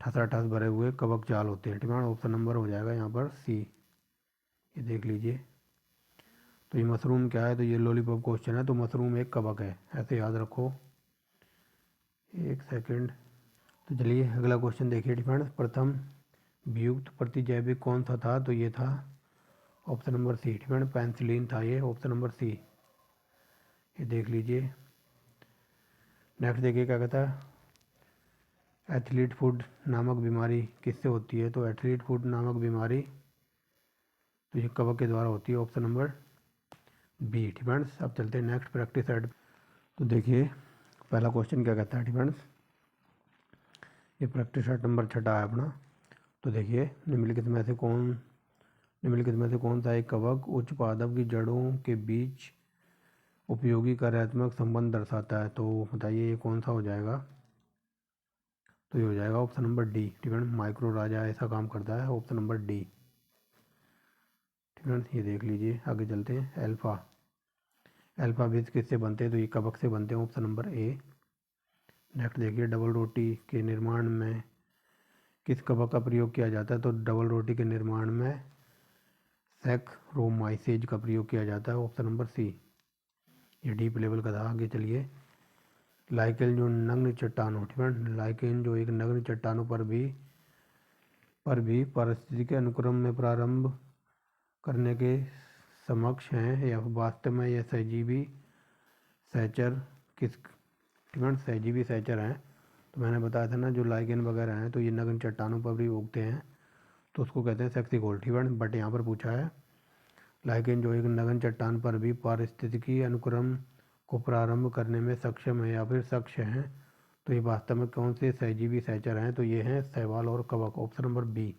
ठसाठस भरे हुए कवक जाल होते हैं, ठीक है। ऑप्शन नंबर हो जाएगा यहाँ पर सी, ये देख लीजिए। तो ये मशरूम क्या है? तो ये लॉलीपॉप क्वेश्चन है, तो मशरूम एक कवक है, ऐसे याद रखो। एक सेकंड। तो चलिए अगला क्वेश्चन देखिए, डिफेंस। प्रथम वियुक्त प्रतिजैविक कौन सा था? तो ये था option number C, defence, penicillin था ये, ऑप्शन नंबर सी, ये देख लीजिए। नेक्स्ट देखिए क्या कहता है, एथलीट फुट नामक बीमारी किससे होती है? तो एथलीट फुट नामक बीमारी तो ये कवक के द्वारा होती है, ऑप्शन नंबर बी, डिफेंस। अब चलते हैं नेक्स्ट प्रैक्टिस सेट। तो देखिए पहला क्वेश्चन क्या कहता है, डिफेंस। ये प्रैक्टिस सेट नंबर 6 है अपना। तो देखिए, निम्नलिखित में से कौन सा एक कवक उच्च पादप की जड़ों के बीच उपयोगी कार्यात्मक संबंध दर्शाता है? तो बताइए ये कौन सा हो जाएगा? तो ये हो जाएगा ऑप्शन नंबर डी। ठीक है, माइक्रो राजा ऐसा काम करता है, ऑप्शन नंबर डी। ठीक है, ये देख लीजिए। आगे चलते हैं। अल्फ़ा, अल्फ़ा बेस किससे बनते हैं? तो ये कवक से बनते हैं, ऑप्शन नंबर ए। नेक्स्ट देखिए, डबल रोटी के निर्माण में किस कवक का प्रयोग किया जाता है? तो डबल रोटी के निर्माण में सैकरोमाइसेज का प्रयोग किया जाता है, ऑप्शन नंबर सी। ये डीप लेवल का था। आगे चलिए। लाइकेन जो नग्न चट्टानों, ठीक है, लाइकेन जो एक नग्न चट्टानों पर भी पारिस्थितिकी के अनुक्रम में प्रारंभ करने के समक्ष हैं, या वास्तव में यह सहजीवी सहचर किस, ठीक है, सहजीवी सहचर हैं। तो मैंने बताया था ना, जो लाइकेन वगैरह हैं तो ये नग्न चट्टानों पर भी उगते हैं, तो उसको कहते हैं सेक्सिकोल। ठीक है, बट यहाँ पर पूछा है लाइकेन जो एक नग्न चट्टान पर भी पारिस्थितिकी अनुक्रम को प्रारंभ करने में सक्षम है या फिर सक्ष हैं, तो ये वास्तव में कौन से सहजीवी सहचर हैं? तो ये हैं शैवाल और कवक, ऑप्शन नंबर बी।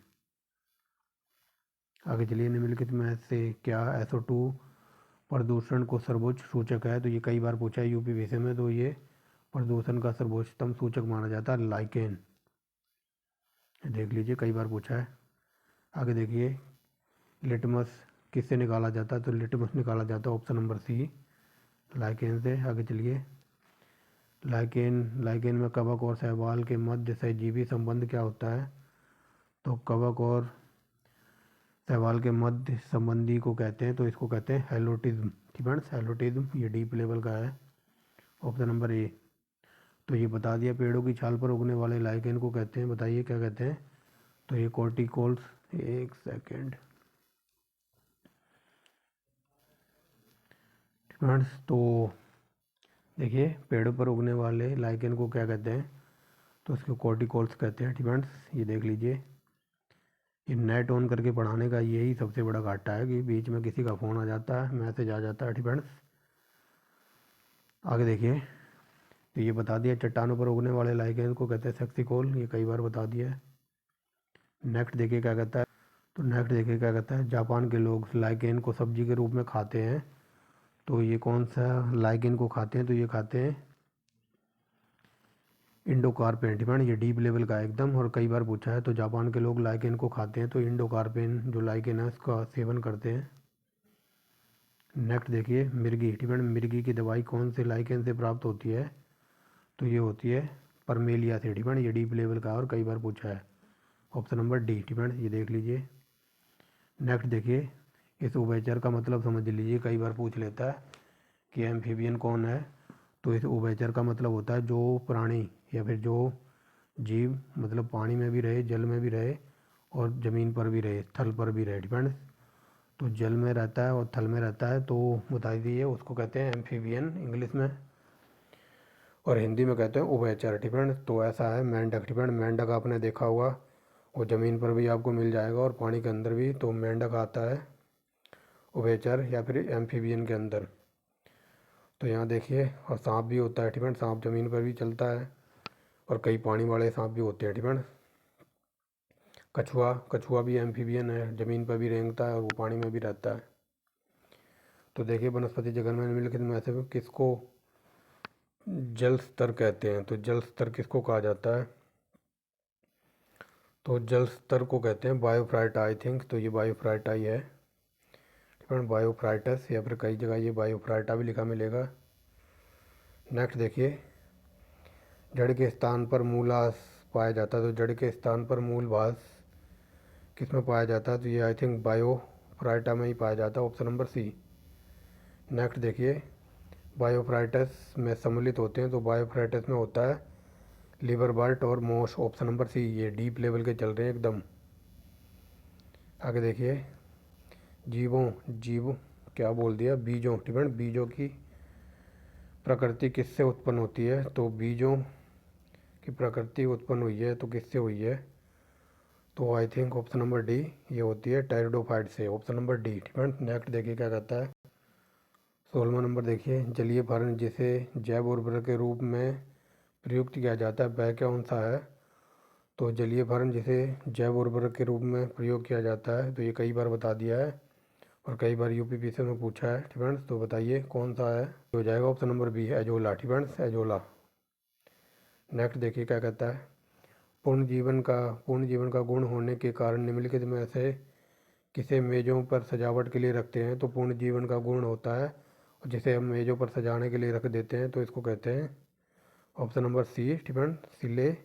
आगे चलिए। निम्नलिखित में से क्या SO2 प्रदूषण को सर्वोच्च सूचक है? तो ये कई बार पूछा है यूपी विषय में। तो ये प्रदूषण का सर्वोच्चतम सूचक माना जाता है लाइकेन। देख लीजिए, कई बार पूछा है। आगे देखिए, लिटमस किससे निकाला जाता है? तो लिटमस निकाला जाता है, ऑप्शन नंबर सी, लाइकेन से। आगे चलिए। लाइकेन में कवक और शैवाल के मध्य सहजीवी संबंध क्या होता है? तो कवक और शैवाल के मध्य संबंधी को कहते हैं, तो इसको कहते हैं हेलोटिज्म। ठीक है, हेलोटिज्म। ये डीप लेवल का है, ऑप्शन नंबर ए। तो ये बता दिया। पेड़ों की छाल पर उगने वाले लाइकेन को कहते हैं, बताइए क्या कहते हैं? तो ये कॉर्टिकोल्स। एक सेकेंड। फ्रेंड्स, तो देखिए, पेड़ों पर उगने वाले लाइकेन को क्या कहते हैं? तो उसको कॉर्टिकोल्स कहते हैं। ठीक है, ये देख लीजिए। ये नेट ऑन करके पढ़ाने का यही सबसे बड़ा घाटा है कि बीच में किसी का फ़ोन आ जाता है, मैसेज आ जाता है। ठीक है, आगे देखिए। तो ये बता दिया, चट्टानों पर उगने वाले लाइकेन को कहते हैं सेक्सिकोल। ये कई बार बता दिया है। नेक्स्ट देखिए क्या कहता है। तो नेक्स्ट देखिए क्या कहता है। जापान के लोग लाइकेन को सब्जी के रूप में खाते हैं, तो ये कौन सा लाइकेन को खाते हैं? तो ये खाते हैं इंडोकार्पेन। ठीक है, ये डीप लेवल का एकदम, और कई बार पूछा है। तो जापान के लोग लाइकेन को खाते हैं, तो इंडोकार्पेन जो लाइकेन है उसका सेवन करते हैं। नेक्स्ट देखिए, मिर्गी। ठीक है, मिर्गी की दवाई कौन से लाइकेन से प्राप्त होती है? तो ये होती है परमेलिया से। ठीक है, ये डीप लेवल का और कई बार पूछा है, ऑप्शन नंबर डी। ठीक है, ये देख लीजिए। नेक्स्ट देखिए, इस उभयचर का मतलब समझ लीजिए, कई बार पूछ लेता है कि एम्फीबियन कौन है। तो इस उभयचर का मतलब होता है जो प्राणी या फिर जो जीव मतलब पानी में भी रहे, जल में भी रहे और ज़मीन पर भी रहे, थल पर भी रहे। डिपेंड। तो जल में रहता है और थल में रहता है, तो बता दीजिए, उसको कहते हैं एम्फीबियन इंग्लिश में, और हिंदी में कहते हैं उभयचर। डिपेंड। तो ऐसा है मेंढक। डिपेंड, मेंढक आपने देखा होगा, वो ज़मीन पर भी आपको मिल जाएगा और पानी के अंदर भी। तो मेंढक आता है उभयचर या फिर एम्फीबियन के अंदर। तो यहाँ देखिए, और सांप भी होता है। डिपेंड, सांप ज़मीन पर भी चलता है और कई पानी वाले सांप भी होते हैं। डिपेंड। कछुआ, कछुआ भी एम्फीबियन है, ज़मीन पर भी रेंगता है और वो पानी में भी रहता है। तो देखिए, वनस्पति जगत में निम्नलिखित में से किसको जल स्तर कहते हैं? तो जल स्तर किसको कहा जाता है? तो जल स्तर को कहते हैं बायोफ्राइटा, आई थिंक। तो ये बायोफ्राइटा ही है, बायोफ्राइटस, या फिर कई जगह ये बायोफ्राइटा भी लिखा मिलेगा। नेक्स्ट देखिए, जड़ के स्थान पर मूलास पाया जाता है। तो जड़ के स्थान पर मूलभास किस में पाया जाता है? तो ये आई थिंक बायोफ्राइटा में ही पाया जाता है, ऑप्शन नंबर सी। नेक्स्ट देखिए, बायोफ्राइटस में सम्मिलित होते हैं। तो बायोफ्राइटस में होता है लिवरबर्ट और मोस, ऑप्शन नंबर सी। ये डीप लेवल के चल रहे हैं एकदम। आगे देखिए, जीव क्या बोल दिया, बीजों। डिपेंड, बीजों की प्रकृति किससे उत्पन्न होती है? तो बीजों की प्रकृति उत्पन्न हुई है तो किससे हुई है? तो I think option number D, ये होती है टेरिडोफाइट से, option number D. Depend. Next देखिए क्या कहता है। 16वां नंबर देखिए, जलीय फर्न जिसे जैव उर्वरक के रूप में प्रयुक्त किया जाता है वह कौन सा है? तो जलीय फर्न जिसे जैव उर्वरक के रूप में प्रयोग किया जाता है, तो ये कई बार बता दिया है और कई बार यूपीपीसी में पूछा है। फ्रेंड्स, तो बताइए कौन सा है? हो जाएगा option number B, azolla. Friends, azolla. Next देखिए क्या कहता है। पूर्ण जीवन का गुण होने के कारण निम्नलिखित में से किसे मेज़ों पर सजावट के लिए रखते हैं। तो पूर्ण जीवन का गुण होता है और जिसे हम मेज़ों पर सजाने के लिए रख देते हैं तो इसको कहते हैं ऑप्शन नंबर सी डिपेंड सिले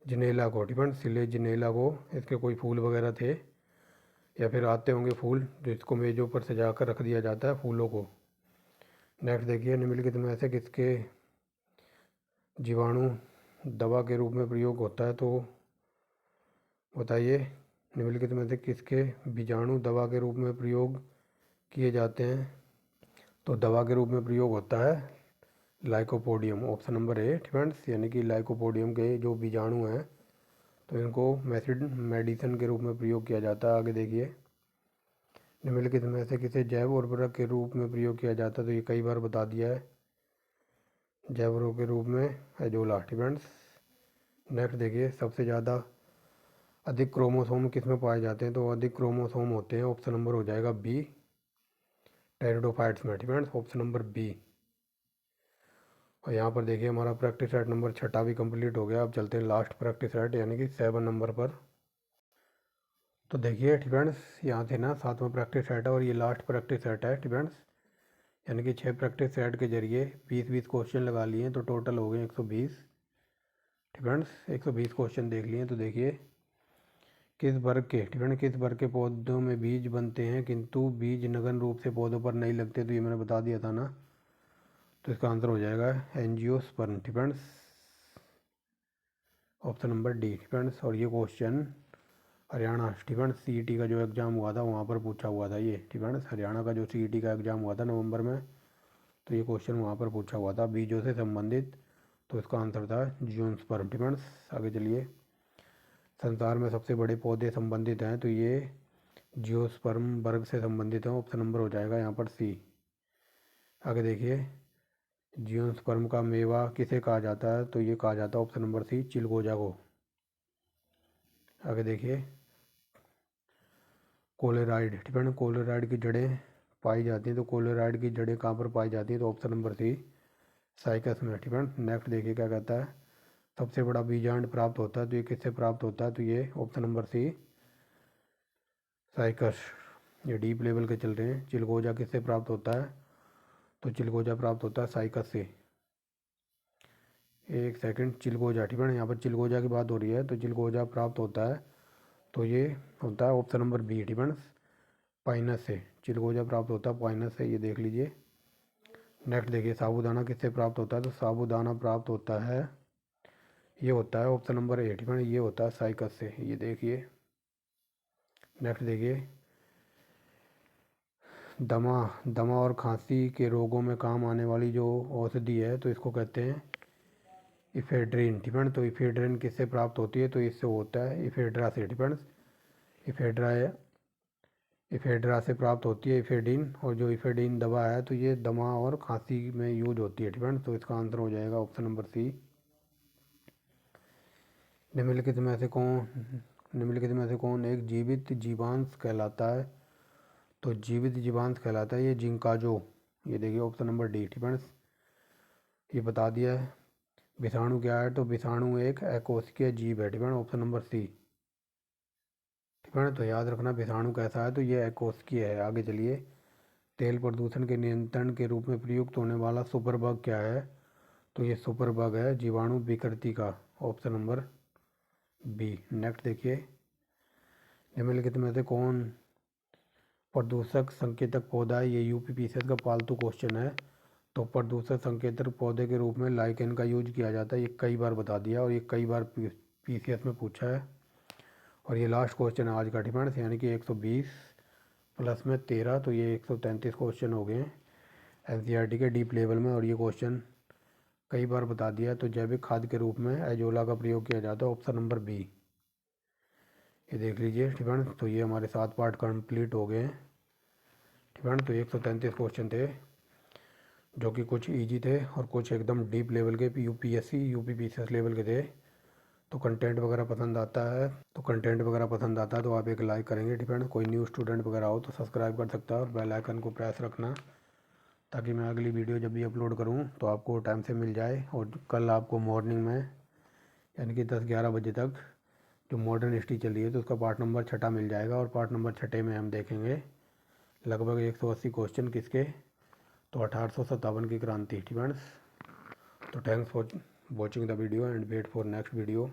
जनेला को। डिपेंड सिले जनेला को। इसके कोई फूल वगैरह थे या फिर आते होंगे फूल जिसको मेज़ों पर सजा कर रख दिया जाता है फूलों को। नेक्स्ट देखिए, निम्नलिखित में से किसके जीवाणु दवा के रूप में प्रयोग होता है। तो बताइए, निम्नलिखित में से किसके बीजाणु दवा के रूप में प्रयोग किए जाते हैं। तो दवा के रूप में प्रयोग होता है लाइकोपोडियम। ऑप्शन नंबर ए फ्रेंड्स, यानी कि लाइकोपोडियम के जो बीजाणु हैं तो इनको मेडिसिन के रूप में प्रयोग किया जाता है। आगे देखिए, निम्नलिखित में से किसे जैव उर्वरक के रूप में प्रयोग किया जाता है। तो ये कई बार बता दिया है, जैव उर्वरक के रूप में एजोला। फ्रेंड्स नेक्स्ट देखिए, सबसे ज़्यादा अधिक क्रोमोसोम किस में पाए जाते हैं। तो अधिक क्रोमोसोम होते हैं, ऑप्शन नंबर हो जाएगा बी, टेरिडोफाइट्स में। Friends option number B. और यहाँ पर देखिए, हमारा प्रैक्टिस सेट नंबर 6 भी कंप्लीट हो गया। अब चलते हैं लास्ट प्रैक्टिस सेट यानी कि 7 नंबर पर। तो देखिए फ्रेंड्स, यहाँ से ना 7वां प्रैक्टिस सेट है और ये लास्ट प्रैक्टिस सेट है फ्रेंड्स, यानी कि 6 प्रैक्टिस सेट के जरिए 20-20 क्वेश्चन लगा लिए तो टोटल हो गए 120। फ्रेंड्स 120 क्वेश्चन देख लिए। तो देखिए, किस वर्ग के पौधों में बीज बनते हैं किंतु बीज नग्न रूप से पौधों पर नहीं लगते। तो ये मैंने बता दिया था ना, तो इसका आंसर हो जाएगा angiosperm. Friends option number D. Friends और ये क्वेश्चन हरियाणा फ्रेंड्स सीईटी का जो एग्ज़ाम हुआ था वहाँ पर पूछा हुआ था। ये फ्रेंड्स हरियाणा का जो सीईटी का एग्ज़ाम हुआ था नवंबर में, तो ये क्वेश्चन वहाँ पर पूछा हुआ था बीजों से संबंधित। तो इसका आंसर था जियोस्पर्म। फ्रेंड्स आगे चलिए, संसार में सबसे बड़े पौधे संबंधित हैं तो ये जियोस्पर्म वर्ग से संबंधित हैं। ऑप्शन नंबर हो जाएगा यहाँ पर सी। आगे देखिए, जियोस्पर्म का मेवा किसे कहा जाता है। तो ये कहा जाता है ऑप्शन नंबर सी, चिलगोजा को। आगे देखिए, कोलेराइड कोलेराइड की जड़ें पाई जाती हैं। तो कोलेराइड की जड़ें कहाँ पर पाई जाती हैं। तो ऑप्शन नंबर सी, साइकस में। नेक्स्ट देखिए क्या कहता है, सबसे बड़ा बीजांड प्राप्त होता है तो ये किससे प्राप्त होता है। तो ये ऑप्शन नंबर सी, साइकस। ये डीप लेवल के चल रहे हैं। चिलगोजा किससे प्राप्त होता है। तो चिलगोजा प्राप्त होता है साइकस से। एक सेकंड, चिलगोजा यहाँ पर चिलगोजा की बात हो रही है तो चिलगोजा प्राप्त होता है तो ये होता है ऑप्शन नंबर बी पाइनस से। चिलगोजा प्राप्त होता है पाइनस से, ये देख लीजिए। नेक्स्ट देखिए, साबूदाना किससे प्राप्त होता है। तो साबूदाना प्राप्त होता है, ये होता है ऑप्शन नंबर 8 ये होता है साइकस से, ये देखिए। नेक्स्ट देखिए, दमा और खांसी के रोगों में काम आने वाली जो औषधि है तो इसको कहते हैं इफेड्रिन। तो इफेड्रिन किससे प्राप्त होती है। तो इससे होता है इफेड्रा से। इफेड्रा से प्राप्त होती है इफेडिन। और जो इफेडिन दवा है तो ये दमा और खांसी में यूज होती है। तो इसका आंसर हो जाएगा ऑप्शन नंबर सी। निम्नलिखित में से कौन एक जीवित जीवांश कहलाता है। तो जीवित जीवांश कहलाता है ये जिंकाजो। ये देखिए ऑप्शन नंबर डी। ये बता दिया है। विषाणु क्या है। तो विषाणु एक अकोशिकीय जीव है। Option number C. तो याद रखना विषाणु कैसा है। तो ये अकोशिकीय है। आगे चलिए, तेल प्रदूषण के नियंत्रण के रूप में प्रयुक्त होने वाला सुपर बग क्या है। तो ये सुपर बग है जीवाणु विकृति का। Option number B. नेक्स्ट देखिए, निम्नलिखित में से कौन प्रदूषक संकेतक पौधा है। ये यूपीपीसीएस का पालतू क्वेश्चन है। तो प्रदूषक संकेतक पौधे के रूप में लाइकेन का यूज किया जाता है। ये कई बार बता दिया और ये कई बार पीसीएस में पूछा है। और ये लास्ट क्वेश्चन है आज का डिफेंस, यानी कि 120 प्लस में 13, तो ये 133 क्वेश्चन हो गए हैं एनसीईआरटी के डीप लेवल में। और ये क्वेश्चन कई बार बता दिया है। तो जैविक खाद के रूप में एजोला का प्रयोग किया जाता है। ऑप्शन नंबर बी, ये देख लीजिए डिफेंस। तो ये हमारे 7 पार्ट कंप्लीट हो गए हैं डिफेंस। तो 133 क्वेश्चन थे जो कि कुछ इजी थे और कुछ एकदम डीप लेवल के यूपीएससी यूपीपीसीएस लेवल के थे। तो कंटेंट वगैरह पसंद आता है तो आप एक लाइक करेंगे डिपेंड। कोई न्यू स्टूडेंट वगैरह हो तो सब्सक्राइब कर सकता है और बेल आइकन को प्रेस रखना, ताकि मैं अगली वीडियो जब भी अपलोड करूं तो आपको टाइम से मिल जाए। और कल आपको मॉर्निंग में यानी कि 10-11 बजे तक जो मॉडर्न हिस्ट्री चल रही है तो उसका पार्ट नंबर 6 मिल जाएगा। और पार्ट नंबर 6 में हम देखेंगे लगभग 180 क्वेश्चन किसके, तो 1857 की क्रांति। स्टूडेंट्स, तो thanks for watching the video and wait for next video.